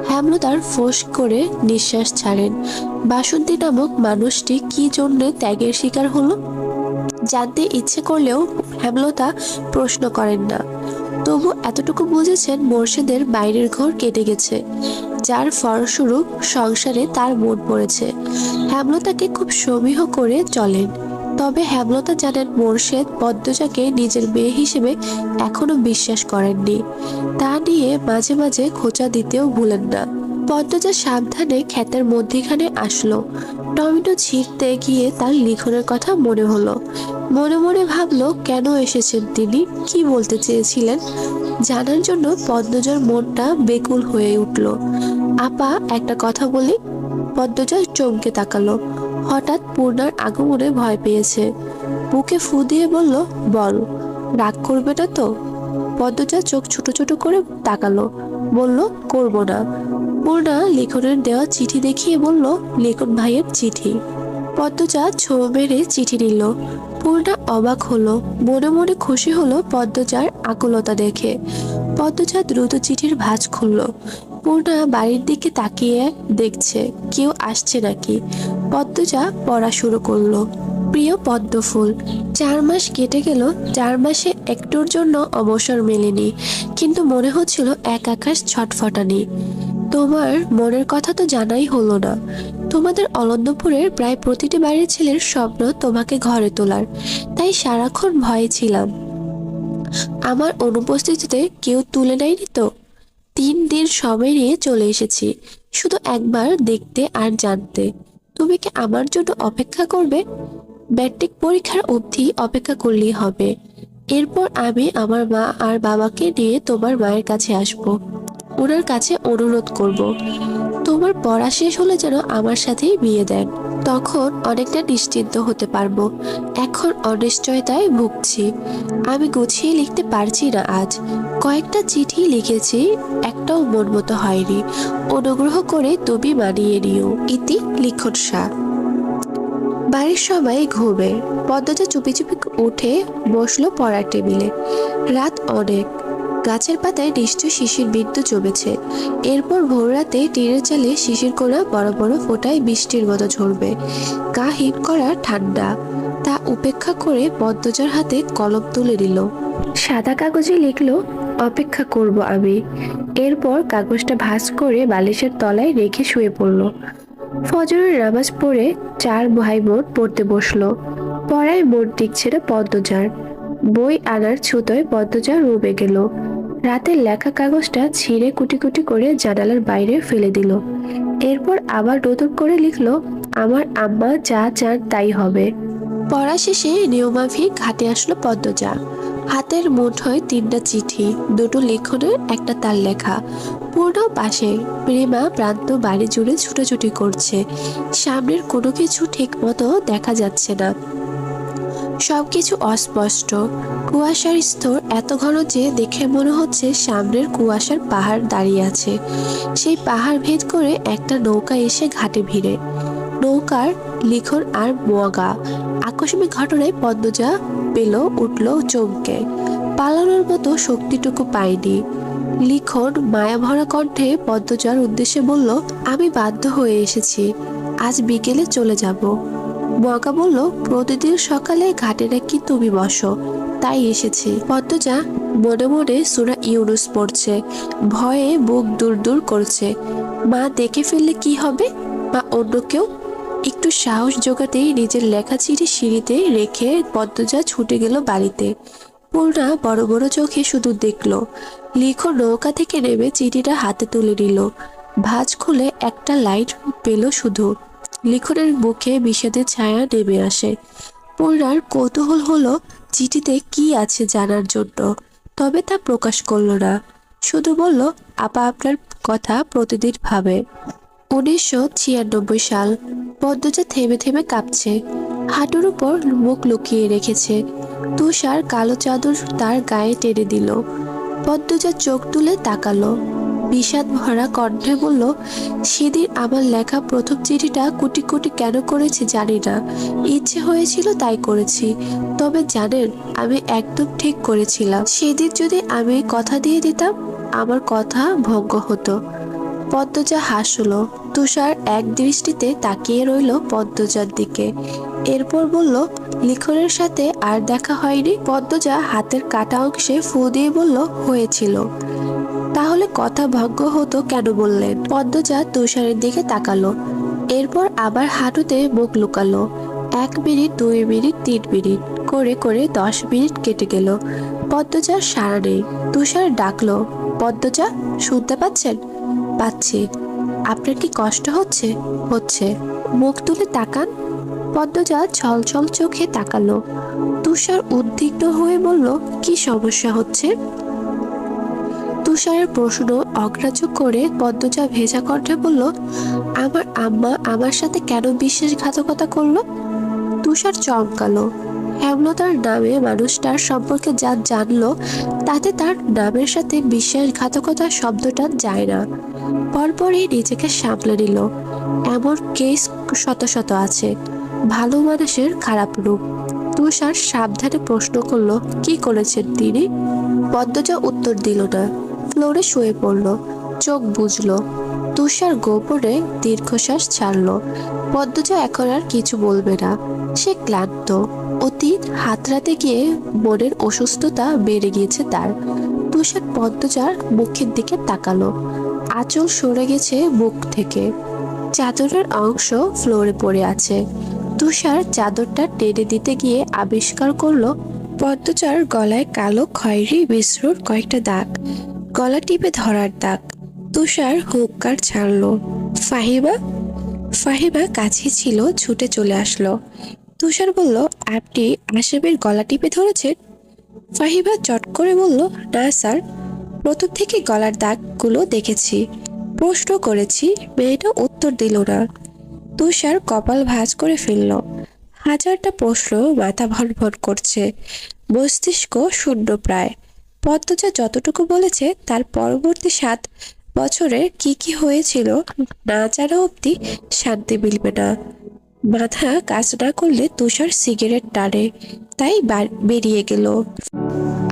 হেমলতার ফোঁস করে নিঃশ্বাস ছাড়েন। বাসন্তী নামক মানুষটি কি জন্য ত্যাগের শিকার হলো জানতে ইচ্ছে করলেও হেমলতা প্রশ্ন করেন না। তবু এতটুকু বুঝেছেন মোর্শেদের বাইরের ঘর কেটে গেছে, যার ফলস্বরূপ সংসারে তার মন পড়েছে। হেমলতাকে খুব সমীহ করে চলেন। তবে হেমলতা জানেন মোরশেদ পদ্মজাকে নিজের মেয়ে হিসেবে এখনো বিশ্বাস করেননি। তা নিয়ে মাঝে মাঝে খোঁচা দিতেও ভুলেন না। পদ্মজা সাবধানে ক্ষেতের মধ্যিখানে আসলো। টমেটো ছিঁড়তে গিয়ে তার লিখনের কথা মনে হলো। মনে মনে ভাবলো কেন এসেছেন তিনি, কি বলতে চেয়েছিলেন। জানার জন্য পদ্মজার মনটা বেকুল হয়ে উঠল। আপা, একটা কথা বলি। পদ্মজা চমকে তাকালো। হঠাৎ পূর্ণার আগমনে ভয় পেয়েছে। বুকে ফু দিয়ে বলল, বল। রাগ করবে না তো? পদ্মজা চোখ ছোট ছোট করে তাকালো, বলল, করব না। পূর্ণা লিখনের দেওয়া চিঠি দেখিয়ে বলল, লিখন ভাইয়ের চিঠি। পদ্মজা ছো মেরে চিঠি নিল। পূর্ণা অবাক হলো, মনে মনে খুশি হলো পদ্মজার আকুলতা দেখে। পদ্মজা দ্রুত চিঠির ভাঁজ খুলল। পূর্ণা বাড়ির দিকে তাকিয়ে দেখছে কেউ আসছে নাকি। পদ্মজা পড়া শুরু করলো। প্রিয় পদ্মফুল, 4 মাস কেটে গেল। 4 মাসে একটুর জন্য অবসর মেলেনি, কিন্তু মনে হচ্ছিল এক আকাশ ছটফটানি। তোমার মনের কথা তো জানাই হলো না। তোমাদের অলন্দপুরের প্রায় প্রতিটি বাড়ির ছেলের স্বপ্ন তোমাকে ঘরে তোলার, তাই সারাক্ষণ ভয়ে ছিলাম আমার অনুপস্থিতিতে কেউ তুলে নেয়নি তো। 3 দিন সময় নিয়ে চলে এসেছি, শুধু একবার দেখতে আর জানতে তুমি কি আমার জন্য অপেক্ষা করবে। ম্যাট্রিক পরীক্ষার অবধি অপেক্ষা করলেই হবে। এরপর আমি আমার মা আর বাবাকে নিয়ে তোমার মায়ের কাছে আসব। ওনার কাছে অনুরোধ করব তোমার পড়া শেষ হলে যেন আমার সাথেই বিয়ে দেন। তখন অনেকটা নিশ্চিন্ত হতে পারবো। এখন অনিশ্চয়তায় ভুগছি। আমি গুছিয়ে লিখতে পারছি না আজ। কয়েকটা চিঠি লিখেছি, একটাও মন মতো হয়নি। অনুগ্রহ করে তুমি মানিয়ে নিও। ইতি লিখন শাহ। বাড়ির সবাই ঘুমে। পদ্মজা চুপি চুপি উঠে বসলো পড়ার টেবিলে। রাত অনেক। গাছের পাতায় নিশ্চয় শিশির বিন্দু জমেছে। এরপর ভোর রাতে টিনের চালে শিশির কোনা বড় বড় ফোঁটায় বৃষ্টির মতো ঝরবে। গা হিম করা ঠান্ডা। তা উপেক্ষা করে পদ্মজার হাতে কলম তুলে নিল। সাদা কাগজে লিখলো, অপেক্ষা করব আমি। এরপর কাগজটা ভাঁজ করে বালিশের তলায় রেখে শুয়ে পড়ল। ফজরের নামাজ পড়ে 4 ভাই বোন পড়তে বসলো। পড়ায় মন টিকছে না পদ্মজার। বই আনার ছুতোয় পদ্মজা রুমে গেল। রাতের লেখা কাগজটা ছিঁড়ে কুটি কুটি করে জানালার বাইরে ফেলে দিল। এরপর আবার নতুন করে লিখলো, আমার আম্মা যা চান তাই হবে। পড়া শেষে নিয়মাফিক হাতে আসলো পদ্মজা। হাতের মুঠোয় 3টা চিঠি, 2টো লিখনের, একটা তার লেখা। পূর্ণ পাশে। প্রেমা প্রান্ত বাড়ি জুড়ে ছুটোছুটি করছে। সামনের কোনো কিছু ঠিক মতো দেখা যাচ্ছে না, সবকিছু অস্পষ্ট। কুয়াশার স্তর এত ঘন যে দেখে মনে হচ্ছে সামনের কুয়াশার পাহাড় দাঁড়িয়ে আছে। সেই পাহাড় ভেদ করে একটা নৌকা এসে ঘাটে ভিড়ে। নৌকার লিখন আর মগা। আকস্মিক ঘটনায় পদ্মজা উঠল চমকে। পালানোর মতো শক্তিটুকু পায়নি। লিখন মায়াভরা কণ্ঠে পদ্মজার উদ্দেশ্যে বলল, আমি বাধ্য হয়ে এসেছি, আজ বিকেলে চলে যাব। মগা বলল, প্রতিদিন সকালে ঘাটে নাকি তুমি বসো, তাই এসেছি। পদ্মজা মনে মনে সূরা ইউনূস পড়ছে। ভয়ে বুক দূর দূর করছে। মা দেখে ফেললে কি হবে, বা অন্য কেউ। একটু সাহস জোগাতেই নিজের লেখা চিঠি সিঁড়িতে রেখে পদ্মজা ছুটে গেল বাড়িতে। পূর্ণা বড় বড় চোখে শুধু দেখলো। লিখো নৌকা থেকে নেমে চিঠিটা হাতে তুলে নিল। ভাঁজ খুলে একটা লাইট পেল শুধু। লিখনের মুখে বিষাদের ছায়া নেমে আসে। পূর্ণার কৌতূহল হলো চিঠিতে কি আছে জানার জন্য, তবে তা প্রকাশ করলো না। শুধু বলল, আপা আপনার কথা প্রতিদিন ভাবে। 1996 সাল। পদ্মজা থেমে থেমে কাঁপছে। হাঁটুর উপর মুখ লুকিয়ে রেখেছে। তুষার কালো চাদর তার গায়ে টেনে দিল। পদ্মজা চোখ তুলে তাকালো। বিষাদ ভরা কণ্ঠে বলল, সেদিন আমার লেখা প্রথম চিঠিটা কুটি কুটি কেন করেছি জানি না। ইচ্ছে হয়েছিল তাই করেছি। তবে জানেন, আমি একদম ঠিক করেছিলাম। সেদিন যদি আমি কথা দিয়ে দিতাম, আমার কথা ভঙ্গ হতো। পদ্মজা হাসলো। তুষার এক দৃষ্টিতে তাকিয়ে রইল পদ্মজার দিকে। এরপর বলল, লিখনের সাথে আর দেখা হয়নি? পদ্মজা হাতের কাটা অংশে ফু দিয়ে বলল, হয়েছিল। তাহলে কথা ভঙ্গ হতো কেন বললেন? পদ্মজা তুষারের দিকে তাকালো। এরপর আবার হাঁটুতে মুখ লুকালো। 1 মিনিট, 2 মিনিট, 3 মিনিট করে করে 10 মিনিট কেটে গেল। পদ্মজার সাড়া নেই। তুষার ডাকলো, পদ্মজা, শুনতে পাচ্ছেন? পাচ্ছি। আপনার কি কষ্ট হচ্ছে? হচ্ছে। মুখ তুলে তাকান। পদ্মজা ছলছল চোখে তাকালো। তুষার উদ্বিগ্ন হয়ে বলল, কি সমস্যা হচ্ছে? তুষারের প্রশ্ন অগ্রাহ্য করে পদ্মজা ভেজা কণ্ঠে বলল, আমার আম্মা আমার সাথে কেন বিশ্বাসঘাতকতা করলো? তুষার চমকালো। হেমলতার নামে মানুষটার সম্পর্কে যা জানলো তাতে তার নামের সাথে বিশ্বাসঘাতকতা শব্দটা যায় না। পরপরই নিজেকে সামলে নিল। এমন কেস শত শত আছে, ভালো মানুষের খারাপ রূপ। তুষার সাবধানে প্রশ্ন করলো, কি করেছেন তিনি? পদ্মজা উত্তর দিল না। ফ্লোরে শুয়ে পড়ল, চোখ বুজলো। তুষার গোপনে দীর্ঘশ্বাস ছাড়ল। পদ্মজা এখন আর কিছু বলবে না। সে ক্লান্ত। অতীত হাতড়াতে গিয়ে মনের অসুস্থতা বেড়ে গিয়েছে তার। তুষার পদ্মজার মুখের দিকে তাকালো। আঁচল সরে গেছে বুক থেকে। চাদরের অংশ ফ্লোরে পড়ে আছে। তুষার চাদরটা টেনে দিতে গিয়ে আবিষ্কার করলো পদ্মজার গলায় কালো খয়েরি মিশ্রর কয়েকটা দাগ, গলা টিপে ধরার দাগ। তুষার হুঙ্কার ছাড়লো, ফাহিমা। ফাহিমা কাছে ছিল, ছুটে চলে আসলো। তুষার বলল, আপনি আসামের গলা টিপে ধরেছেন? ফাহিমা চট করে বলল, না স্যার, প্রথম থেকে গলার দাগগুলো দেখেছি, প্রশ্ন করেছি, মেয়েটা উত্তর দিল না। তুষার কপাল ভাঁজ করে ফেলল। হাজারটা প্রশ্ন মাথা ভনভন করছে, মস্তিষ্ক শূন্য প্রায়। পদ্মজা যতটুকু বলেছে তার পরবর্তী 7 বছরের কি হয়েছিল না জানা অব্দি শান্তি মিলবে না। মাথা কাজ না করলে তুষার সিগারেট টানে, তাই বেরিয়ে গেল।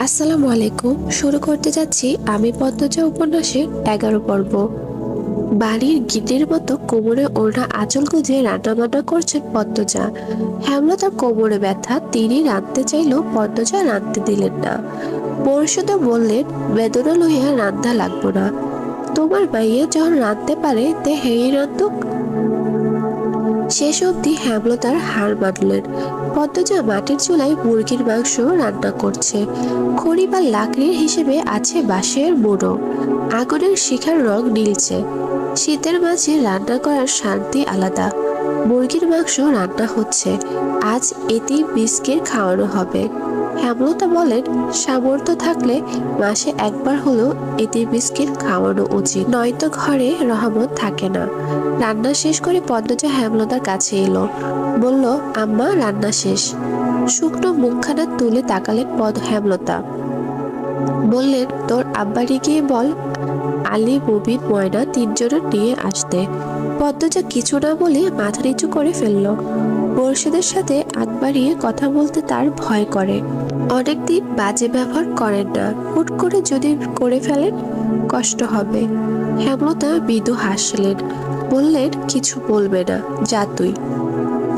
আসসালামু আলাইকুম। শুরু করতে যাচ্ছি আমি পদ্মজা উপন্যাসের 11 পর্ব। বাড়ির গিটের মতো কোমরে ওড়না আঁচল গুঁজে রান্নাবান্না করছেন পদ্মজা। হেমলতার কোমরে ব্যথা, তিনি রাঁধতে চাইলেও পদ্মজা রাঁধতে দিলেন না। পরিষদও বললেন, বেদনা লইয়া রান্ধা লাগবো না, তোমার মাইয়া যখন রাঁধতে পারে তে হেই রান্ধুক। শেষ অবধি হেমলতার হার মানলেন। পদ্মজা মাটির চুলায় মুরগির মাংস রান্না করছে। খড়ি বা লাকড়ির হিসেবে আছে বাঁশের মুড়ো। আগুনের শিখার রং নীলচে। শীতের মাঝে রান্না করার শান্তি আলাদা। মুরগির মাংস রান্না হচ্ছে, আজ এতেই বিস্কিট খাওয়ানো হবে। হেমলতা বলেন, সামর্থ্য থাকলে মাসে একবার হলেও এতে বিস্কিট খাওয়ানো উচিত, নয়তো ঘরে রহমত থাকে না। রান্না শেষ করে পদ্মজা হেমলতার কাছে এলো, বলল, আম্মা রান্না শেষ। শুকনো মুখখানা তুলে তাকালেন হেমলতা। বললেন, তোর আব্বারে গিয়ে বল আলী, মুবিন, ময়না 3জনের নিয়ে আসতে। পদ্মজা কিছু না বলে মাথা নিচু করে ফেলল। মোর্শেদের সাথে আগ বাড়িয়ে কথা বলতে তার ভয় করে। অনেকদিন বাজে ব্যবহার করেন না, হুট করে যদি করে ফেলেন কষ্ট হবে। হেমলতা মৃদু হাসলেন, বললেন, কিছু বলবে না, যা তুই।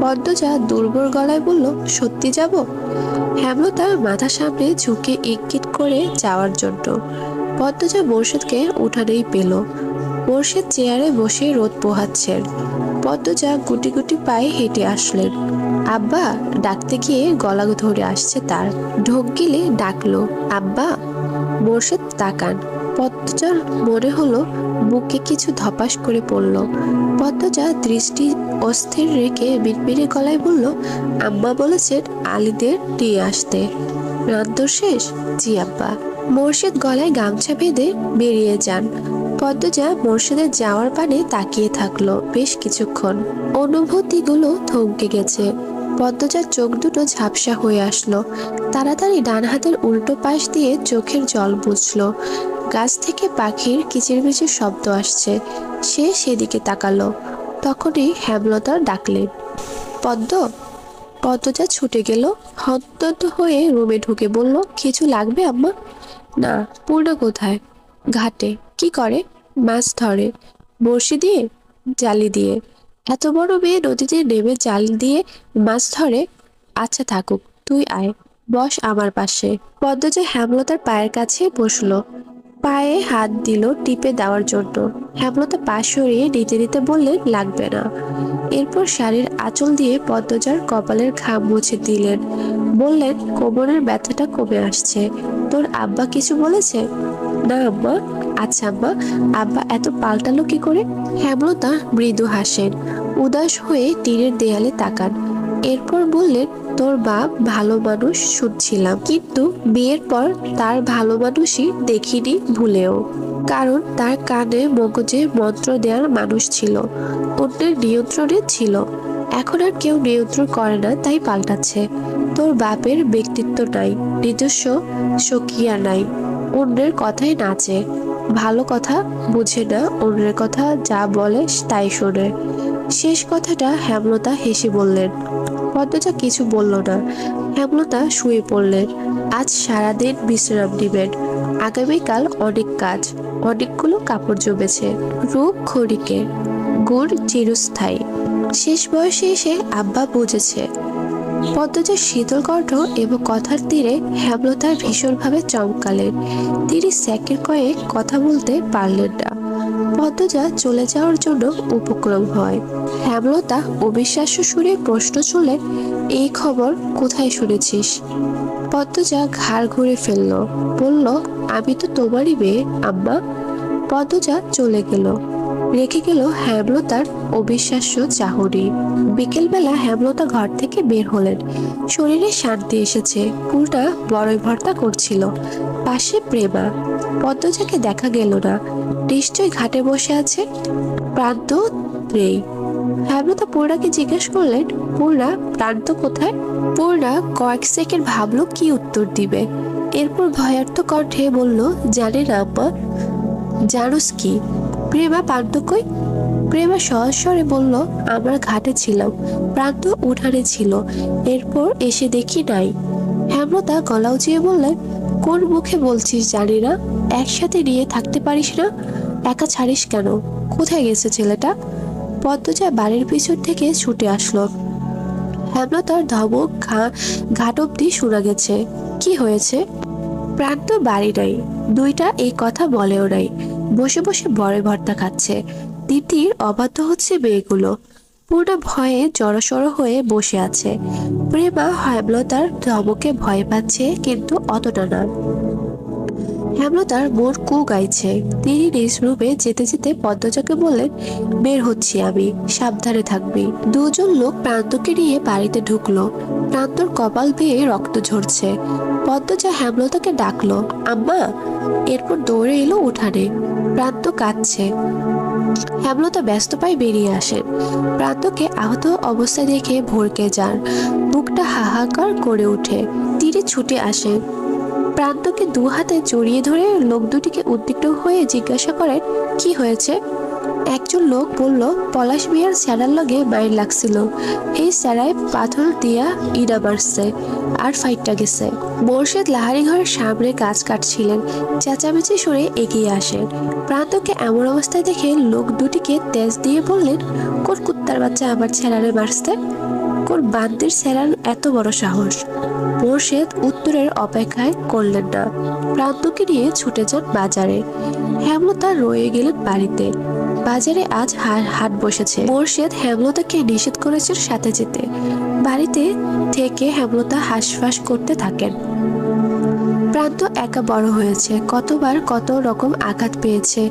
পদ্মজা দুর্বল গলায় বলল, সত্যি যাব? হেমলতা মাথা সামনে ঝুঁকে ইঙ্গিত করে যাওয়ার জন্য। পদ্মজা মোর্শেদকে উঠানেই পেল। মোর্শেদ চেয়ারে বসে রোদ পোহাচ্ছেন। পদ্মজা গুটি গুটি পায়ে হেঁটে আসলেন। আব্বা ডাকতে গিয়ে গলা ধরে আসছে তার। ঢোক গিলে ডাকলো, আব্বা। মোর্শেদ তাকান। পদ্মজার মনে হলো বুকে কিছু ধপাস করে পড়ল। পদ্মজা দৃষ্টি অস্থির রেখে বিড়বিড়ে গলায় বলল, আম্মা বলেছেন আলীদের নিয়ে আসতে। রান্না শেষ? জি আব্বা। মোর্শেদ গলায় গামছা বেঁধে বেরিয়ে যান। পদ্মজা মোর্শেদের যাওয়ার পানে তাকিয়ে থাকলো বেশ কিছুক্ষণ। অনুভূতিগুলো থমকে গেছে। পদ্মজার চোখ দুটো ঝাপসা হয়ে আসলো। তাড়াতাড়ি ডান হাতের উল্টো পাশ দিয়ে চোখের জল মুছলো। গাছ থেকে পাখির কিচিরমিচির শব্দ আসছে। সে সেদিকে তাকালো। তখনই হেমলতা ডাকলেন, পদ্ম। পদ্মজা ছুটে গেল। হন্তদন্ত হয়ে রুমে ঢুকে বলল, কিছু লাগবে আম্মা? না। পূর্ণা কোথায়? ঘাটে। কি করে? মাছ ধরে। বড়শি দিয়ে? জালি দিয়ে। এত বড় মেয়ে নদীতে নেমে জাল দিয়ে মাছ ধরে? আচ্ছা থাকুক, তুই আয়, বস আমার পাশে। পদ্মজা হেমলতার পায়ের কাছে বসলো। পায়ে হাত দিল টিপে দেওয়ার জন্য। হেমলতা পা সরিয়ে নিতে নিতে বললেন, লাগবে না। এরপর শাড়ির আঁচল দিয়ে পদ্মজার কপালের ঘাম মুছে দিলেন। বললেন, কোমরের ব্যথাটা কমে আসছে। তোর আব্বা কিছু বলেছে? না আম্মা। আচ্ছা আম্মা, আব্বা এত পাল্টালো কি করে? হেমলতা মৃদু হাসেন, উদাস হয়ে তীরের দেয়ালে তাকান। এরপর বললেন, তোর বাপ ভালো মানুষ শুনছিলাম, কিন্তু বিয়ের পর তার ভালো মানুষই দেখিনি ভুলেও। কারণ তার কানে মগজে মন্ত্র দেওয়ার মানুষ ছিল, অন্যের নিয়ন্ত্রণে ছিল। এখন আর কেউ নিয়ন্ত্রণ করে না, তাই পাল্টাচ্ছে। তোর বাপের ব্যক্তিত্ব নাই, নিজস্ব স্বকীয়া নাই, অন্যের কথায় নাচে, ভালো কথা বুঝে না, অন্যের কথা যা বলে তাই শোনে। শেষ কথাটা হেমলতা হেসে বললেন। পদ্মজা কিছু বলল না। হেমলতা শুয়ে পড়লেন। আজ সারাদিন বিশ্রাম নেবেন। আগামীকাল অনেক কাজ, অনেকগুলো কাপড় জমেছে। রূপ ক্ষণিকের, গুড় চিরস্থায়ী। শেষ বয়সে এসে আব্বা বুঝেছে। পদ্মজার শীতল কণ্ঠ এবং কথার তীরে হেমলতা ভীষণভাবে চমকালেন। তিনি সেকেন্ড কয়েক কথা বলতে পারলেন না। পদ্মজা চলে যাওয়ার জন্য উপক্রম হয়। হেমলতা অবিশ্বাস্য সুরে প্রশ্ন ছুড়লেন, এই খবর কোথায় শুনেছিস? পদ্মজা ঘাড় ঘুরে ফেলল, বলল, আমি তো তোমারই মেয়ে আম্মা। পদ্মজা চলে গেল, রেখে গেল হেমলতার অবিশ্বাস্য চাহনি। বিকেলবেলা হেমলতা ঘর থেকে বের হলেন। শরীরে শান্তি এসেছে, পুরোটা বড়ই ভর্তা করছিল। পাশে প্রেমা। পদ্মজাকে দেখা গেল না, নিশ্চয়ই ঘাটে বসে আছে। প্রান্ত নেই। হেমলতা পূর্ণাকে জিজ্ঞেস করলেন, পূর্ণা, প্রান্ত কোথায়? পূর্ণা কয়েক সেকেন্ড ভাবলো কি উত্তর দিবে। এরপর ভয়ার্থ কণ্ঠে বলল, জানে না আম্মা। জানোস কি? প্রেমা, প্রান্ত কই? প্রেমা সহজ স্বরে বলল, আমরা ঘাটে ছিলাম, প্রান্ত উঠানে ছিল, এরপর এসে দেখি নাই। হেমলতা গলা উঁচিয়ে বললেন, কোন মুখে বলছিস জানি না? একসাথে নিয়ে থাকতে পারিস না? একা ছাড়িস কেন? কোথায় গেছে ছেলেটা? পদ্মজা বাড়ির পিছন থেকে ছুটে আসলো। হেমলতার ধমক ঘাট অব্দি শোনা গেছে। কি হয়েছে? প্রান্ত বাড়ি নাই, দুইটা এই কথা বলেও নাই, বসে বসে বড় ভর্তা খাচ্ছে। তিতির অবাধ্য হচ্ছে মেয়েগুলো। পূর্ণা ভয়ে জড়সড় হয়ে বসে আছে। প্রেমা হেমলতার ধমকে ভয় পাচ্ছে, কিন্তু অতটা না। হেমলতার মন কু গাইছে। তিনি নিজ রুমে যেতে যেতে পদ্মজাকে বললেন, বের হচ্ছি আমি, সাবধানে থাকবি। দুজন লোক প্রান্তকে নিয়ে বাড়িতে ঢুকলো। প্রান্তর কপাল বেয়ে রক্ত ঝরছে। পদ্মজা হেমলতাকে ডাকলো, আম্মা। এরপর দৌড়ে এলো উঠানে। প্রান্ত কাঁদছে। হেমলতা ব্যস্ত পায়ে বেরিয়ে আসেন। প্রান্তকে আহত অবস্থায় দেখে ভড়কে যান, বুকটা হাহাকার করে ওঠে। তিনি ছুটে আসেন, প্রান্তকে দু হাতে জড়িয়ে ধরে লোক দুটিকে উদ্বিগ্ন হয়ে জিজ্ঞাসা করেন, কি হয়েছে? একজন লোক বলল, পলাশ মিয়ার স্যারার লগে মাইর লাগছিল, এই স্যারায় পাথর দিয়া ইডা মারছে, আর ফাইটটা গেছে। মোর্শেদ লাহারি ঘরের সামনে গাছ কাটছিলেন। চেঁচামেচি সরে এগিয়ে আসেন। প্রান্তকে এমন অবস্থায় দেখে লোক দুটিকে তেজ দিয়ে বললেন, কোন কুত্তার বাচ্চা আমার ছেড়ারে মারছে? কোন বান্দির ছেড়ার এত বড় সাহস? মোর্শেদ উত্তরের অপেক্ষায় করলেন না। প্রান্তকে নিয়ে ছুটে যান বাজারে। হেমলতা রয়ে গেলেন বাড়িতে। বাজারে আজ হাট বসেছে। মোর্শেদ হেমলতাকে নিষেধ করেছেন সাথে যেতে। বাড়িতে থেকে হেমলতা হাঁসফাঁস করতে থাকেন। প্রান্ত একা বড় হয়েছে, কতবার কত রকম আঘাত পেয়েছে,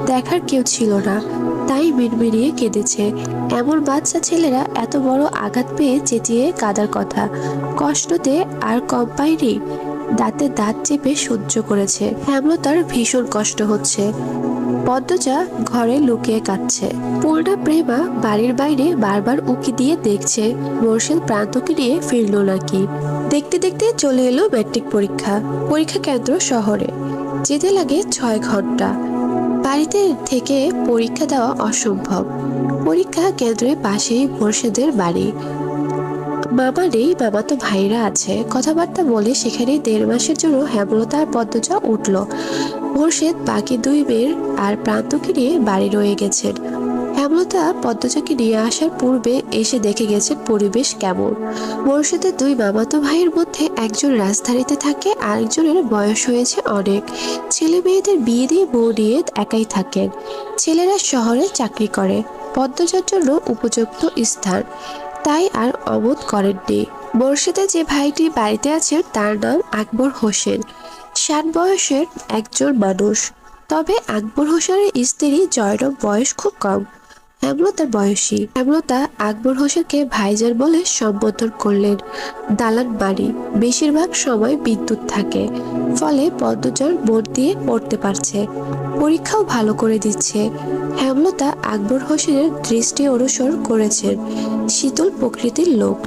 দেখার কেউ ছিল না, তাই মিনমিনিয়ে কেঁদেছে। এমন বাচ্চা ছেলেরা এত বড় আঘাত পেয়ে চেঁচিয়ে কাঁদার কথা। কষ্টতে আর কম পায়নি, দাঁতে দাঁত চেপে সহ্য করেছে। হেমলতার ভীষণ কষ্ট হচ্ছে। পদ্মজা ঘরে লুকিয়ে কাঁদছে। পূর্ণা প্রেমা বাড়ির বাইরে বারবার উকি দিয়ে দেখছে মোর্শেদ প্রান্তকে নিয়ে ফিরল নাকি। দেখতে দেখতে চলে এলো ম্যাট্রিক পরীক্ষা। পরীক্ষা কেন্দ্র শহরে, যেতে লাগে 6 ঘন্টা। বাড়িতে থেকে পরীক্ষা দেওয়া অসম্ভব। পরীক্ষা কেন্দ্রের পাশেই মোর্শেদের বাড়ি। মামা নেই, মামাতো ভাইরা আছে। কথাবার্তা বলে সেখানে 1.5 মাসের জন্য হেমলতা আর পদ্মজা উঠল। মোর্শেদ বাকি 2 মেয়ের আর প্রান্তকে নিয়ে বাড়ি রয়ে গেছেন। হেমলতা পদ্মজাকে নিয়ে আসার পূর্বে এসে দেখে গেছেন পরিবেশ কেমন। মোর্শেদের দুই মামাতো ভাইয়ের মধ্যে একজন রাজধানীতে থাকে, আরেকজনের বয়স হয়েছে অনেক। ছেলে মেয়েদের বিয়ে দিয়ে বউ নিয়ে একাই থাকেন। ছেলেরা শহরে চাকরি করে, পদ্মজার জন্য উপযুক্ত স্থান, তাই আর অবোধ করেননি। মোর্শেদে যে ভাইটি বাড়িতে আছেন তার নাম আকবর হোসেন, 60 বয়সের একজন মানুষ। তবে আকবর হোসেনের স্ত্রী জয়নব বয়স খুব কম, হেমলতার বয়সী। হেমলতা আকবর হোসেনকে ভাইজান বলে সম্বোধন করলেন। দালান বাড়ি, বেশিরভাগ সময় বিদ্যুৎ থাকে, ফলে পদ্মজার মন দিয়ে পড়তে পারছে, পরীক্ষাও ভালো করে দিচ্ছে। হেমলতা আকবর হোসেনের দৃষ্টি অনুসরণ করেছেন। শীতল প্রকৃতির লোক,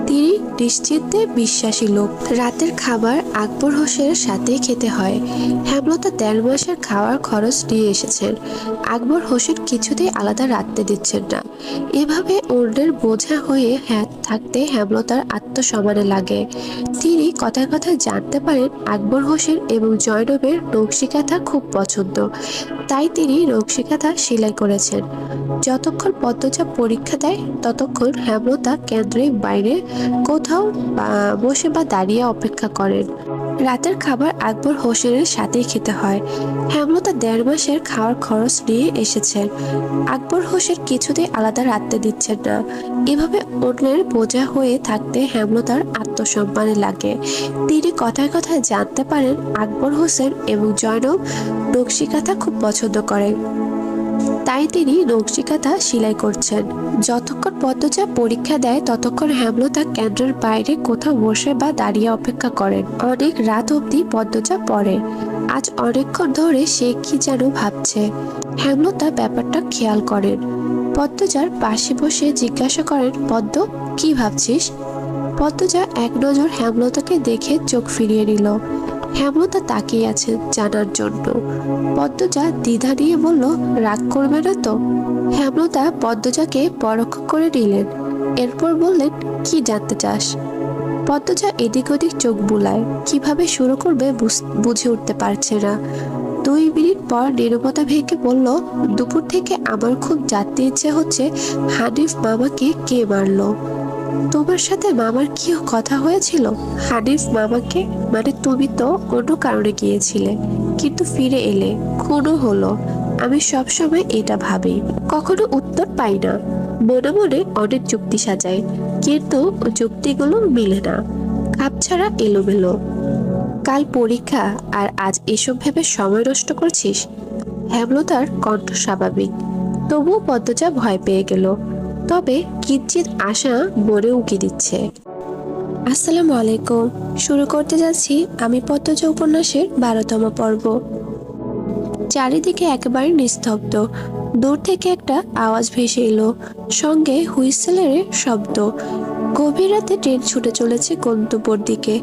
তিনি নিশ্চিন্তে বিশ্বাসী লোক। রাতের খাবার আকবর হোসেনের সাথেই খেতে হয়। হেমলতা 1.5 মাসের খাওয়ার খরচ নিয়ে এসেছেন। আকবর হোসেন কিছুতেই আলাদা রাখতে দিচ্ছেন না। এভাবে অন্যের বোঝা হয়ে থাকতে হেমলতার আত্মসম্মানে লাগে। তিনি কথায় কথায় জানতে পারেন আকবর হোসেন এবং জয়নবের নকশিকাঁথা খুব পছন্দ, তাই তিনি নকশিকাঁথা সেলাই করেছেন। যতক্ষণ পদ্মজা পরীক্ষা দেয় ততক্ষণ হেমলতা কেন্দ্রের বাইরে কোথাও বসে বা দাঁড়িয়ে অপেক্ষা করেন। রাতের খাবার আকবর হোসেনের সাথেই খেতে হয়। হেমলতা 1.5 মাসের খাওয়ার খরচ নিয়ে এসেছেন। আকবর হোসেন কিছুতেই আলাদা রাখতে দিচ্ছেন না। এভাবে অন্যের বোঝা হয়ে থাকতে হেমলতার আত্মসম্মানে লাগে। তিনি কথায় কথায় জানতে পারেন আকবর হোসেন এবং জয়নব নকশিকাঁথা খুব পছন্দ করেন, তাই তিনি নকশিকাঁথা সেলাই করছেন। যতক্ষণ পদ্মজা পরীক্ষা দেয় ততক্ষণ হেমলতা কেন্দ্রের বাইরে কোথাও বসে বা দাঁড়িয়ে অপেক্ষা করেন। অনেক রাত অবধি পদ্মজা পড়ে। আজ অনেকক্ষণ ধরে সে কি যেন ভাবছে। হেমলতা ব্যাপারটা খেয়াল করেন। পদ্মজার পাশে বসে জিজ্ঞাসা করেন, পদ্ম, কি ভাবছিস? পদ্মজা এক নজর হেমলতাকে দেখে চোখ ফিরিয়ে নিল। হেমলতা তাকিয়ে আছে জানার জন্য। পদ্মজা দ্বিধা নিয়ে বলল, রাগ করবে না তো? হেমলতা পদ্মজাকে পরোক্ষ করে নিলেন। এরপর বললেন, কি জানতে চাস? পদ্মজা এদিক ওদিক চোখ বুলায়, কিভাবে শুরু করবে বুঝে উঠতে পারছে না। 2 মিনিট পর নীরবতা ভেঙে বলল, দুপুর থেকে আমার খুব জানতে ইচ্ছে হচ্ছে হানিফ মামাকে কে মারলো। তোমার সাথে মামার কি কথা হয়েছিল? হানিফ মামাকে মানে তুমি তো অন্য কারণে গিয়েছিলে, কিন্তু ফিরে এলে, খুনও হলো। আমি সবসময় এটা ভাবি, কখনো উত্তর পাই না। মনে মনে অনেক যুক্তি সাজাই, কিন্তু যুক্তিগুলো মিলে না, খাপছাড়া এলোমেলো। কাল পরীক্ষা আর আজ এসব ভেবে সময় নষ্ট করছিস? হেমলতার কণ্ঠ স্বাভাবিক, তবুও পদ্মজা ভয় পেয়ে গেল। তবে কিঞ্চিত আশা মনে উকি দিচ্ছে। আসসালামু আলাইকুম। শুরু করতে যাচ্ছি আমি পদ্মজা উপন্যাসের 12তম পর্ব। চারিদিকে একেবারে নিস্তব্ধ। দূর থেকে একটা আওয়াজ ভেসে এলো, সঙ্গে হুইসেলের শব্দ। গভীর রাতে ট্রেন ছুটে চলেছে গন্তব্যের দিকে।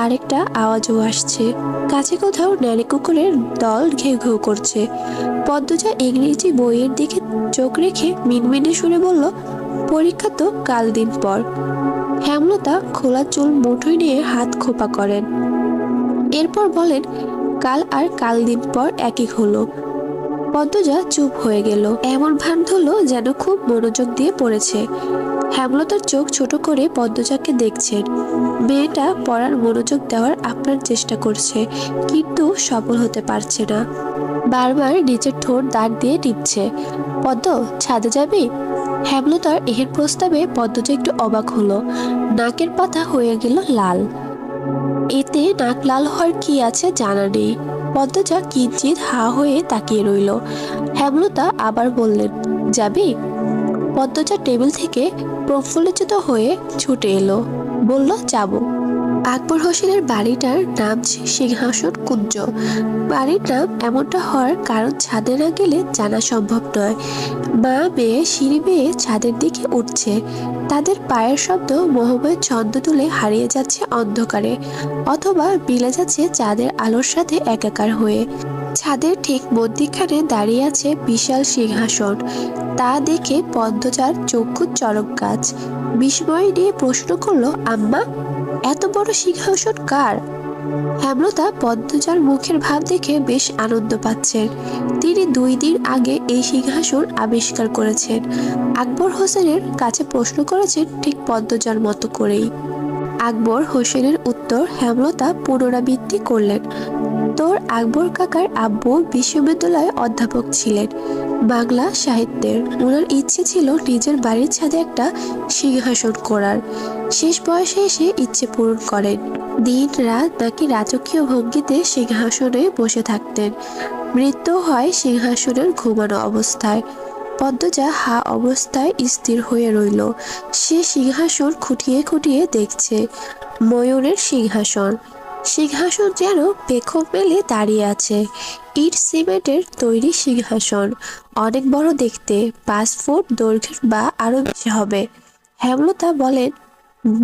আরেকটা আওয়াজও আসছে, কাছে কোথাও ন্যানি কুকুরের দল ঘেউ ঘেউ করছে। পদ্মজা ইংরেজি বইয়ের দিকে চোখ রেখে মিনমিনে সুরে বলল, পরীক্ষা তো কাল দিন পর। হেমলতা খোলা চুল মুঠোয় নিয়ে হাত খোপা করেন। এরপর বলেন, কাল আর কাল দিন পর একই হলো। পদ্মজা চুপ হয়ে গেল। এমন ভান হলো যেন খুব মনোযোগ দিয়ে পড়েছে। হেমলতার চোখ ছোট করে পদ্মজাকে দেখছেন। মেয়েটা পড়ার মনোযোগ দেওয়ার আপ্রাণ চেষ্টা করছে, কিন্তু সফল হতে পারছে না। বারবার নিচের ঠোঁট দাঁত দিয়ে টিপছে। পদ্ম, ছাদে যাবি? হেমলতার এর প্রস্তাবে পদ্মজা একটু অবাক হলো। নাকের পাতা হয়ে গেল লাল। এতে নাক লাল হওয়ার কি আছে জানা নেই। পদ্মজা কিঞ্চিত হা হয়ে তাকিয়ে রইল। হেমলতা আবার বললেন, যাবি? পদ্মজা টেবিল থেকে প্রফুল্লিত হয়ে ছুটে এলো, বলল, যাব। আকবর হোসেনের বাড়িটার নাম সিংহাসন কুঞ্জ। বাড়ির নাম এমনটা হওয়ার কারণ ছাদে না গেলে জানা সম্ভব নয়। মা মেয়ে সিঁড়ি বেয়ে ছাদের দিকে উঠছে। তাদের পায়ের শব্দ মোহময় ছন্দ তুলে হারিয়ে যাচ্ছে অন্ধকারে, অথবা মিলে যাচ্ছে চাঁদের আলোর সাথে একাকার হয়ে। ছাদের ঠিক মধ্যিখানে দাঁড়িয়ে আছে বিশাল সিংহাসন। তা দেখে পদ্মজার চক্ষু চরক গাছ। বিস্ময় নিয়ে প্রশ্ন করলো, আম্মা, এত বড় সিংহাসন কার? হেমলতা পদ্মজার মুখের ভাব দেখে বেশ আনন্দ পাচ্ছেন। তিনি 2 দিন আগে এই সিংহাসন আবিষ্কার করেছেন। আকবর হোসেনের কাছে প্রশ্ন করেছেন ঠিক পদ্মজার মতো করেই। আকবর হোসেনের উত্তর হেমলতা পুনরাবৃত্তি করলেন। তোর আকবর কাকার আব্বু বিশ্ববিদ্যালয়ে অধ্যাপক ছিলেন, বাংলা সাহিত্যের। ওনার ইচ্ছে ছিল নিজের বাড়ির ছাদে একটা সিংহাসন করার। শেষ বয়সে এসে ইচ্ছে পূরণ করেন। দিন রাত নাকি রাজকীয় ভঙ্গিতে সিংহাসনে বসে থাকতেন। মৃত্যু হয় সিংহাসনের ঘুমানো অবস্থায়। পদ্মজা হা অবস্থায় স্থির হয়ে রইল। সে সিংহাসন খুঁটিয়ে খুঁটিয়ে দেখছে। ময়ূরের সিংহাসন। সিংহাসন যেন পেখম মেলে দাঁড়িয়ে আছে। ইট সিমেন্টের তৈরি সিংহাসন, অনেক বড় দেখতে, 5 ফুট দৈর্ঘ্যের বা আরো বেশি হবে। হেমলতা বলেন,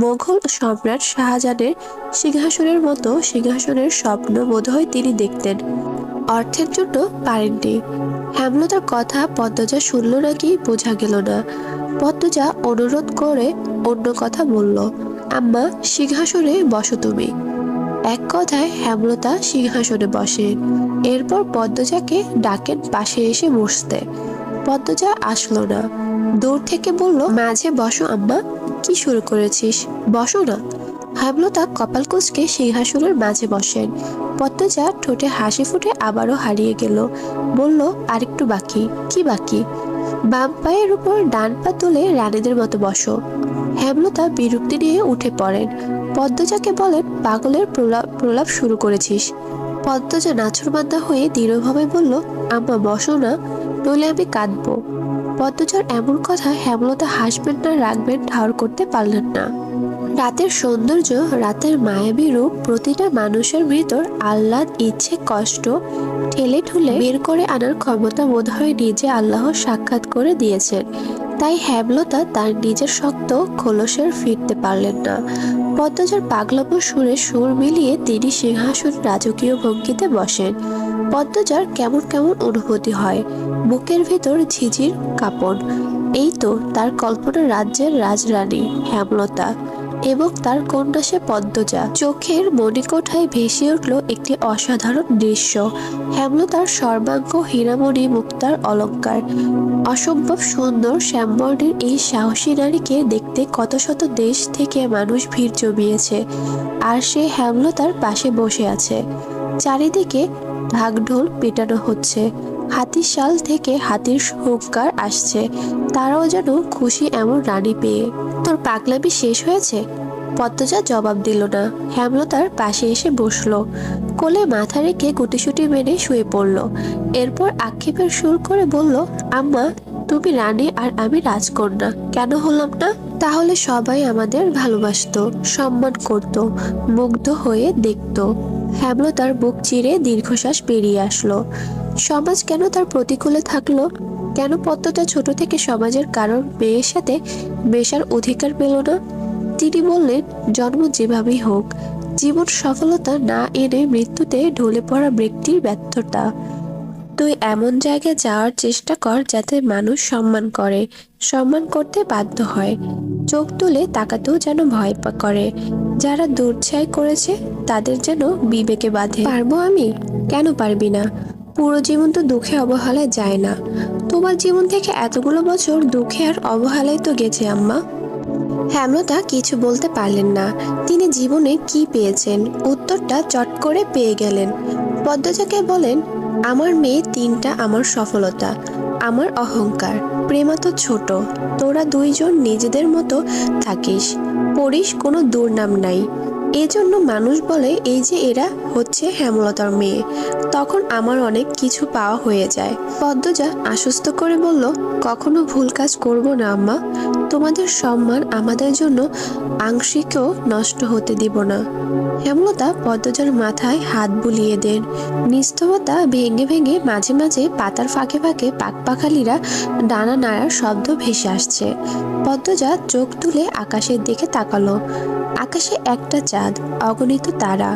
মোগল সম্রাট শাহজাহানের সিংহাসনের মতো সিংহাসনের স্বপ্ন বোধহয় তিনি দেখতেন, অর্থের জন্য পারেননি। হেমলতার কথা পদ্মজা শুনল নাকি বোঝা গেল না। পদ্মজা অনুরোধ করে অন্য কথা বলল, আম্মা সিংহাসনে বসো তুমি। এক কথায় হেমলতা সিংহাসনে বসে। এরপর পদ্মজাকে ডাকেন পাশে এসে বসতে। পদ্মজা আসলো না। দূর থেকে বলল, মাঝে বসো আম্মা। কি শুরু করেছিস, বসো না। হেমলতা কপাল কুঁচকে সিংহাসনের মাঝে বসেন। পদ্মজা ঠোঁটে হাসি ফুটে আবারও হারিয়ে গেল। বলল, আরেকটু বাকি। কি বাকি? বাম পায়ের উপর ডান পা তুলে রানীদের মতো বসো। হেমলতা বিরক্তি নিয়ে উঠে পড়েন। পদ্মজাকে বলেন, পাগলের প্রলাপ শুরু করেছিস। পদ্মজা নাছোড়বান্দা হয়ে দৃঢ়ভাবে বলল, আম্মা বসো না, নইলে আমি কাঁদবো। পদ্মজার এমন কথা হেমলতা হাসবেন না রাখবেন ঠাউর করতে পারলেন না। রাতের সৌন্দর্য, রাতের মায়াবী রূপ প্রতিটা মানুষের ভিতর আহ্লাদ, ইচ্ছে, কষ্ট ঠেলে ঠুলে বের করে আনার ক্ষমতা বোধহয় নিজে আল্লাহ সাক্ষাৎ করে দিয়েছেন। তাই হেমলতা তার নিজের শক্ত খোলসের ফিরতে পারলেন না। পদ্মজার পাগলামো সুরে সুর মিলিয়ে তিনি সিংহাসন রাজকীয় ভঙ্গিতে বসেন। পদ্মজার কেমন কেমন অনুভূতি হয়, বুকের ভিতর ঝিঝির কাঁপন। এই তো তার কল্পনা রাজ্যের রাজরানী হেমলতা এবং তার কন্যা সে পদ্মজা। চোখের মণিকোঠায় ভেসে উঠল একটি অসাধারণ দৃশ্য। হেমলতার সর্বাঙ্গ হীরামণি মুক্তার অলঙ্কার। অসম্ভব সুন্দর শ্যামবর্ণের এই সাহসী নারীকে দেখতে কত শত দেশ থেকে মানুষ ভিড় জমিয়েছে। আর সে হেমলতার পাশে বসে আছে। চারিদিকে ঢাকঢোল পেটানো হচ্ছে। হাতির শাল থেকে হাতির হুঙ্কার আসছে। তারাও যেন খুশি এমন রানী পেয়ে। তোর পাগলামি শেষ হয়েছে? পদ্মজা জবাব দিল না। হেমলতার পাশে এসে বসলো। কোলে মাথা রেখে গুটিসুটি মেরে শুয়ে পড়ল। এরপর আক্ষেপের সুর করে বলল, আম্মা তুমি রানী আর আমি রাজকন্যা, কেন হলাম না? তাহলে সবাই আমাদের ভালোবাসতো, সম্মান করত, মুগ্ধ হয়ে দেখত। হেমলতার বুক চিরে দীর্ঘশ্বাস বেরিয়ে আসলো। সমাজ কেন তার প্রতিকূলে থাকলো? কেন পদ্মজা ছোট থেকে সমাজের কারোর মেয়ের সাথে মেশার অধিকার পেল না? তিনি বললেন, জন্ম যেভাবেই হোক, জীবন সফলতা না এনে মৃত্যুতে ঢলে পড়া ব্যক্তির ব্যর্থতা। তুই এমন জায়গায় যাওয়ার চেষ্টা কর যাতে মানুষ সম্মান করে, সম্মান করতে বাধ্য হয়, চোখ তুলে তাকাতেও যেন ভয় করে। যারা দুর্ছাই করেছে তাদের যেন বিবেকে বাঁধে। পারবো আমি? কেন পারবি না? পুরো জীবন তো দুঃখে অবহেলায় যায় না। তোমার জীবন থেকে এতগুলো বছর দুঃখে আর অবহেলায় তো গেছে আম্মা। হেমলতা কিছু বলতে পারলেন না। তিনি জীবনে কি পেয়েছেন উত্তরটা চট করে পেয়ে গেলেন। পদ্মজাকে বলেন, আমার মেয়ে 3টা আমার সফলতা, আমার অহংকার। প্রেমা তো ছোট, তোরা 2জন নিজেদের মতো থাকিস, পড়িস, কোনো দুর্নাম নাই। এজন্য মানুষ বলে এই যে এরা হচ্ছে হেমলতার মেয়ে। তখন আমার অনেক কিছু পাওয়া হয়ে যায়। পদ্মজা আশ্বস্ত করে বলল, কখনো ভুল কাজ করব না আম্মা। তোমাদের সম্মান আমাদের জন্য আংশিকও নষ্ট হতে দিব না। হেমলতা পদ্মজার মাথায় হাত বুলিয়ে দেন। নিস্তবতা ভেঙে ভেঙে মাঝে মাঝে পাতার ফাঁকে ফাঁকে পাখপাখালিরা ডানা নাড়ার শব্দ ভেসে আসছে। পদ্মজা চোখ তুলে আকাশের দিকে তাকালো। আকাশে একটা চাঁদ, অগণিত তারা।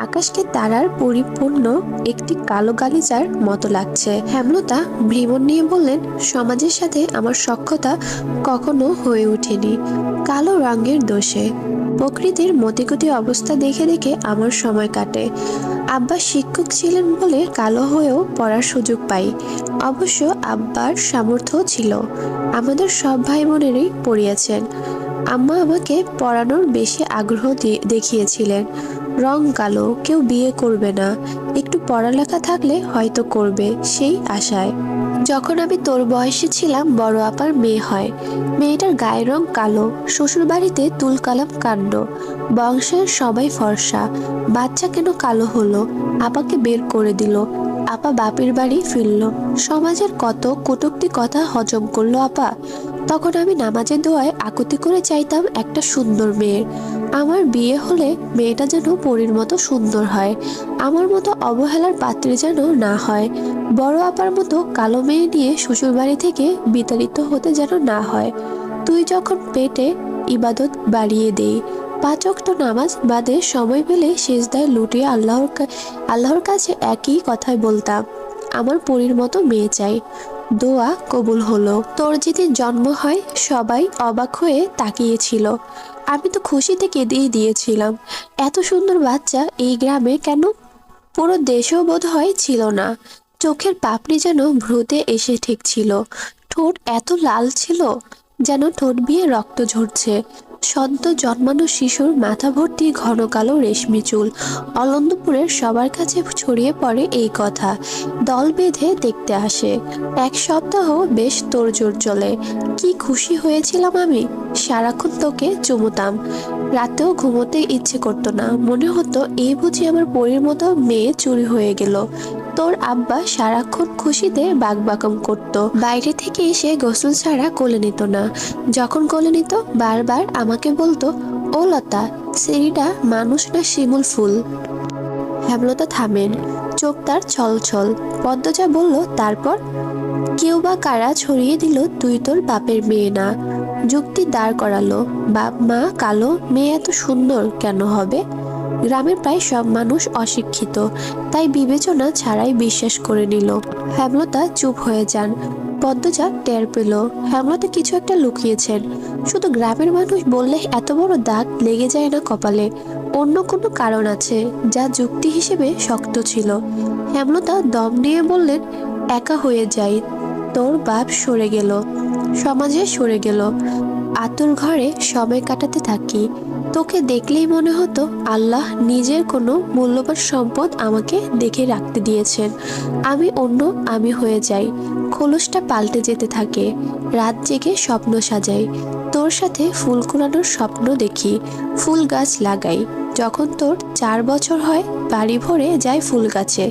আকাশকে তারার পরিপূর্ণ একটি কালো গালিচার মতো লাগছে। হেমলতা ভ্রমণ নিয়ে বললেন, সমাজের সাথে আমার সখ্যতা কখনো হয়ে ওঠেনি কালো রঙের দোষে। প্রকৃতির মতিগতি অবস্থা দেখে দেখে আমার সময় কাটে। আব্বা শিক্ষক ছিলেন বলে কালো হয়েও পড়ার সুযোগ পাই। অবশ্য আব্বার সামর্থ্য ছিল, আমাদের সব ভাই বোনেরই পড়িয়েছেন। আম্মা আমাকে পড়ানোর বেশি আগ্রহ দেখিয়েছিলেন। রং কালো, কেউ বিয়ে করবে না, একটু পড়ালেখা থাকলে হয়তো করবে, সেই আশায়। যখন আমি তোর বয়সে ছিলাম বড় আপার মেয়ে হয়। মেয়েটার গায়ের রং কালো, শ্বশুর বাড়িতে তুলকালাম কাণ্ড, বংশের সবাই ফর্সা। বাচ্চা কেন কালো হলো? আপাকে বের করে দিল। আপা বাপের বাড়ি ফিরল। সমাজের কত কটূক্তি কথা হজম করলো আপা। তখন আমি নামাজের দোয়ায় আকুতি করে চাইতাম একটা সুন্দর মেয়ের। আমার বিয়ে হলে মেয়েটা যেন পরীর মতো সুন্দর হয়, আমার মতো অবহেলার পাত্রী যেন না হয়। বড় আপার মতো কালো মেয়ে নিয়ে শ্বশুরবাড়ি থেকে বিতাড়িত হতে যেন না হয়। তুই যখন পেটে ইবাদত বাড়িয়ে দেই, 5 ওয়াক্ত নামাজ বাদে সময় পেলে সেজদায় লুটিয়ে আল্লাহর কাছে একই কথাই বলতাম, আমার পরীর মতো মেয়ে চাই। দোয়া কবুল হলো। তোর যেদিন জন্ম হয় সবাই অবাক হয়ে তাকিয়েছিল। আমি তো খুশিতে কেঁদেই দিয়েছিলাম। এত সুন্দর বাচ্চা এই গ্রামে কেন? পুরো দেশেও বোধ হয় ছিল না। চোখের পাপড়ি যেন ভ্রুতে এসে ঠেকছিল। ঠোঁট এত লাল ছিল যেন ঠোঁট বিয়ে রক্ত ঝরছে। সদ্য জন্মানো শিশুর মাথা ভর্তি ঘন কালো রেশমি চুল। অলন্দপুরের সবার কাছে ছড়িয়ে পড়ে এই কথা। দল বেঁধে দেখতে আসে। 1 সপ্তাহ বেশ তোড়জোড় চলে। কি খুশি হয়েছিলাম আমি, সারাক্ষণ তোকে চুমুতাম। রাতেও ঘুমোতে ইচ্ছে করতো না, মনে হতো এই বুঝি আমার পরীর মতো মেয়ে চুরি হয়ে গেল। তোর আব্বা সারাক্ষণ খুশিতে বাকবাকম করতো। বাইরে থেকে এসে গোসল ছাড়া কোলে নিত না। যখন কোলে নিত বারবার আমাকে বলতো, ও লতা, সেরিটা মানুষ না শিমুল ফুল। হেমলতা থামেন, চোখ তার ছলছল। পদ্মজা বলল, তারপর? কেউ বা কারা ছড়িয়ে দিল তুই তোর বাপের মেয়ে না। যুক্তি দাঁড় করালো, বাপ মা কালো, মেয়ে এত সুন্দর কেন হবে? গ্রামের প্রায় সব মানুষ অশিক্ষিত, তাই বিবেচনা ছাড়াই বিশ্বাস করে নিল। হেমলতা চুপ হয়ে যান। পদ্মজা টের পেল হেমলতা কিছু একটা লুকিয়েছেন। শুধু গ্রামের মানুষ বললে এত বড় দাগ লেগে যায় না কপালে। অন্য কোনো কারণ আছে যা যুক্তি হিসেবে শক্ত ছিল। হেমলতা দম নিয়ে বললেন, একা হয়ে যাই। তোর বাপ সরে গেল, সমাজে সরে গেল, আতুর ঘরে সময় কাটাতে থাকি। তোকে দেখলেই মনে হতো আল্লাহ নিজের কোনো মূল্যবান সম্পদ আমাকে দেখে রাখতে দিয়েছেন। আমি অন্য আমি হয়ে যাই। খোলসটা পাল্টে যেতে থাকে। রাত জেগে স্বপ্ন সাজাই। তোর সাথে ফুল কুড়ানোর স্বপ্ন দেখি। ফুল গাছ লাগাই। যখন তোর 4 বছর হয় বাড়ি ভরে যায় ফুল গাছে।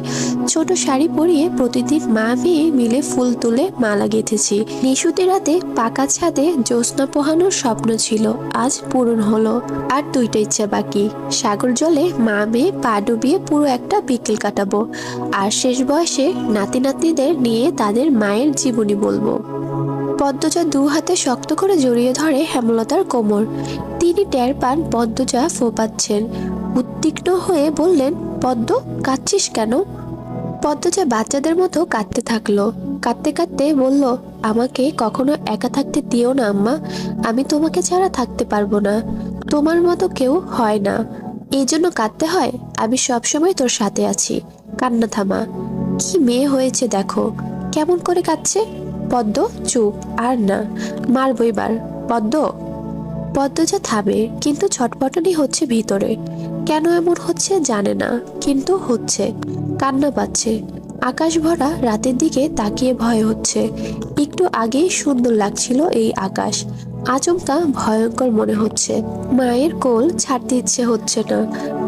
ছোট শাড়ি পরিয়ে প্রতিদিন মা মেয়ে মিলে ফুল তুলে মালা গেঁথেছি। নিশুতি রাতে পাকা ছাদে জ্যোৎস্না পোহানোর স্বপ্ন ছিল, আজ পূরণ হলো। আর 2টা ইচ্ছা বাকি। সাগর জলে মা মেয়ে পা ডুবিয়ে পুরো একটা বিকেল কাটাবো। আর শেষ বয়সে নাতি নাতনিদের নিয়ে তাদের মায়ের জীবনী বলবো। পদ্মজা 2 হাতে শক্ত করে জড়িয়ে ধরে হেমলতার কোমর। তিনি টের পান পদ্মজা ফোপাচ্ছেন। উদ্বিগ্ন হয়ে বললেন, পদ্ম, কাঁদছিস কেন? পদ্মজা বাচ্চাদের মতো কাঁদতে থাকলো। কাঁদতে কাঁদতে বলল, আমাকে কখনো একা থাকতে দিও না আম্মা। আমি তোমাকে ছাড়া থাকতে পারবো না। তোমার মতো কেউ হয় না, এই জন্য কাঁদতে হয়। আমি সবসময় তোর সাথে আছি। কান্না থামা। কি মেয়ে হয়েছে দেখো, কেমন করে কাঁদছে। পদ্ম, চুপ, আর না, মারবো এবার। পদ্ম। পদ্মজা থামে, কিন্তু ছটপটানি হচ্ছে ভিতরে। কেন এমন হচ্ছে জানে না, কিন্তু হচ্ছে। কান্না পাচ্ছে। আকাশ ভরা রাতের দিকে তাকিয়ে ভয় হচ্ছে। একটু আগেই সুন্দর লাগছিল এই আকাশ, আচমকা ভয়ঙ্কর মনে হচ্ছে। মায়ের কোল ছাড়তে ইচ্ছে হচ্ছে না।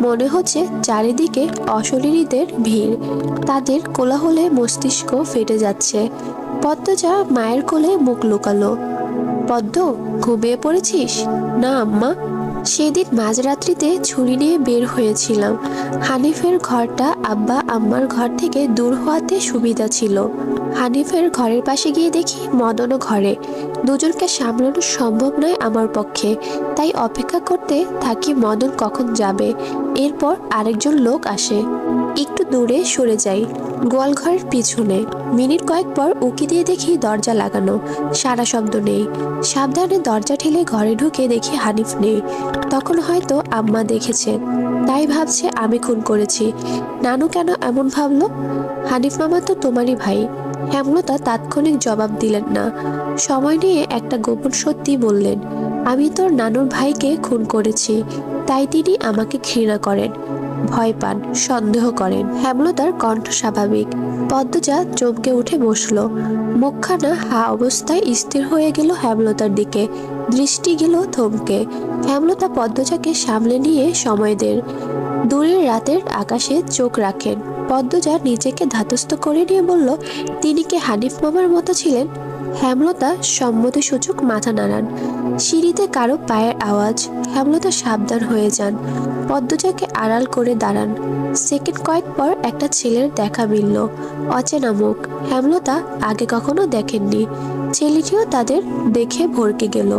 মনে হচ্ছে চারিদিকে অশরীরীদের ভিড়, তাদের কোলাহলে মস্তিষ্ক ফেটে যাচ্ছে। পদ্মজা মায়ের কোলে মুখ লুকালো। পদ্ম, ঘুমিয়ে পড়েছিস? না আম্মা। সেদিন মাঝরাত্রিতে ছুরি নিয়ে বের হয়েছিলাম। হানিফের ঘরটা আব্বা আম্মার ঘর থেকে দূর হওয়াতে সুবিধা ছিল। হানিফের ঘরের পাশে গিয়ে দেখি মদনও ঘরে। দুজনকে সামলানো সম্ভব নয় আমার পক্ষে, তাই অপেক্ষা করতে থাকি মদন কখন যাবে। এরপর আরেকজন লোক আসে। একটু দূরে সরে যাই, গোয়ালঘরের পিছনে। মিনিট কয়েক পর উকি দিয়ে দেখি দরজা লাগানো, সারা শব্দ নেই। সাবধানে দরজা ঠেলে ঘরে ঢুকে দেখি হানিফ নেই। তখন হয়তো আম্মা দেখেছে, তাই ভাবছে আমি খুন করেছি। নানু কেন এমন ভাবলো? হানিফ মামা তো তোমারই ভাই। হেমলতা তাৎক্ষণিক জবাব দিলেন না, সময় নিয়ে একটা গোপন সত্যি বললেন। আমি তোর নানুর ভাইকে খুন করেছি, তাই তিনি আমাকে ঘৃণা করেন, ভয় পান, সন্দেহ করেন। হেমলতার কণ্ঠ স্বাভাবিক। পদ্মজা চমকে উঠে বসলো। মুখখানা হা অবস্থায় স্থির হয়ে গেল হেমলতার দিকে। দৃষ্টি গেল থমকে। হেমলতা পদ্মজাকে সামলে নিয়ে সময় দেন। দূরের রাতের আকাশে চোখ রাখেন। পদ্মজা নিজেকে ধাতস্থ করে নিয়ে বলল, তিনি কি হানিফ মামার মতো ছিলেন? হেমলতা সম্মতিসূচক মাথা নাড়ান। সিঁড়িতে কারো পায়ের আওয়াজ। হেমলতা সাবধান হয়ে যান। পদ্মজাকে আড়াল করে দাঁড়ান। সেকেন্ড কয়েক পর একটা ছেলের দেখা মিলল, অচেনা মুখ। হেমলতা আগে কখনো দেখেননি। ছেলেটিও তাদের দেখে ভরকে গেল।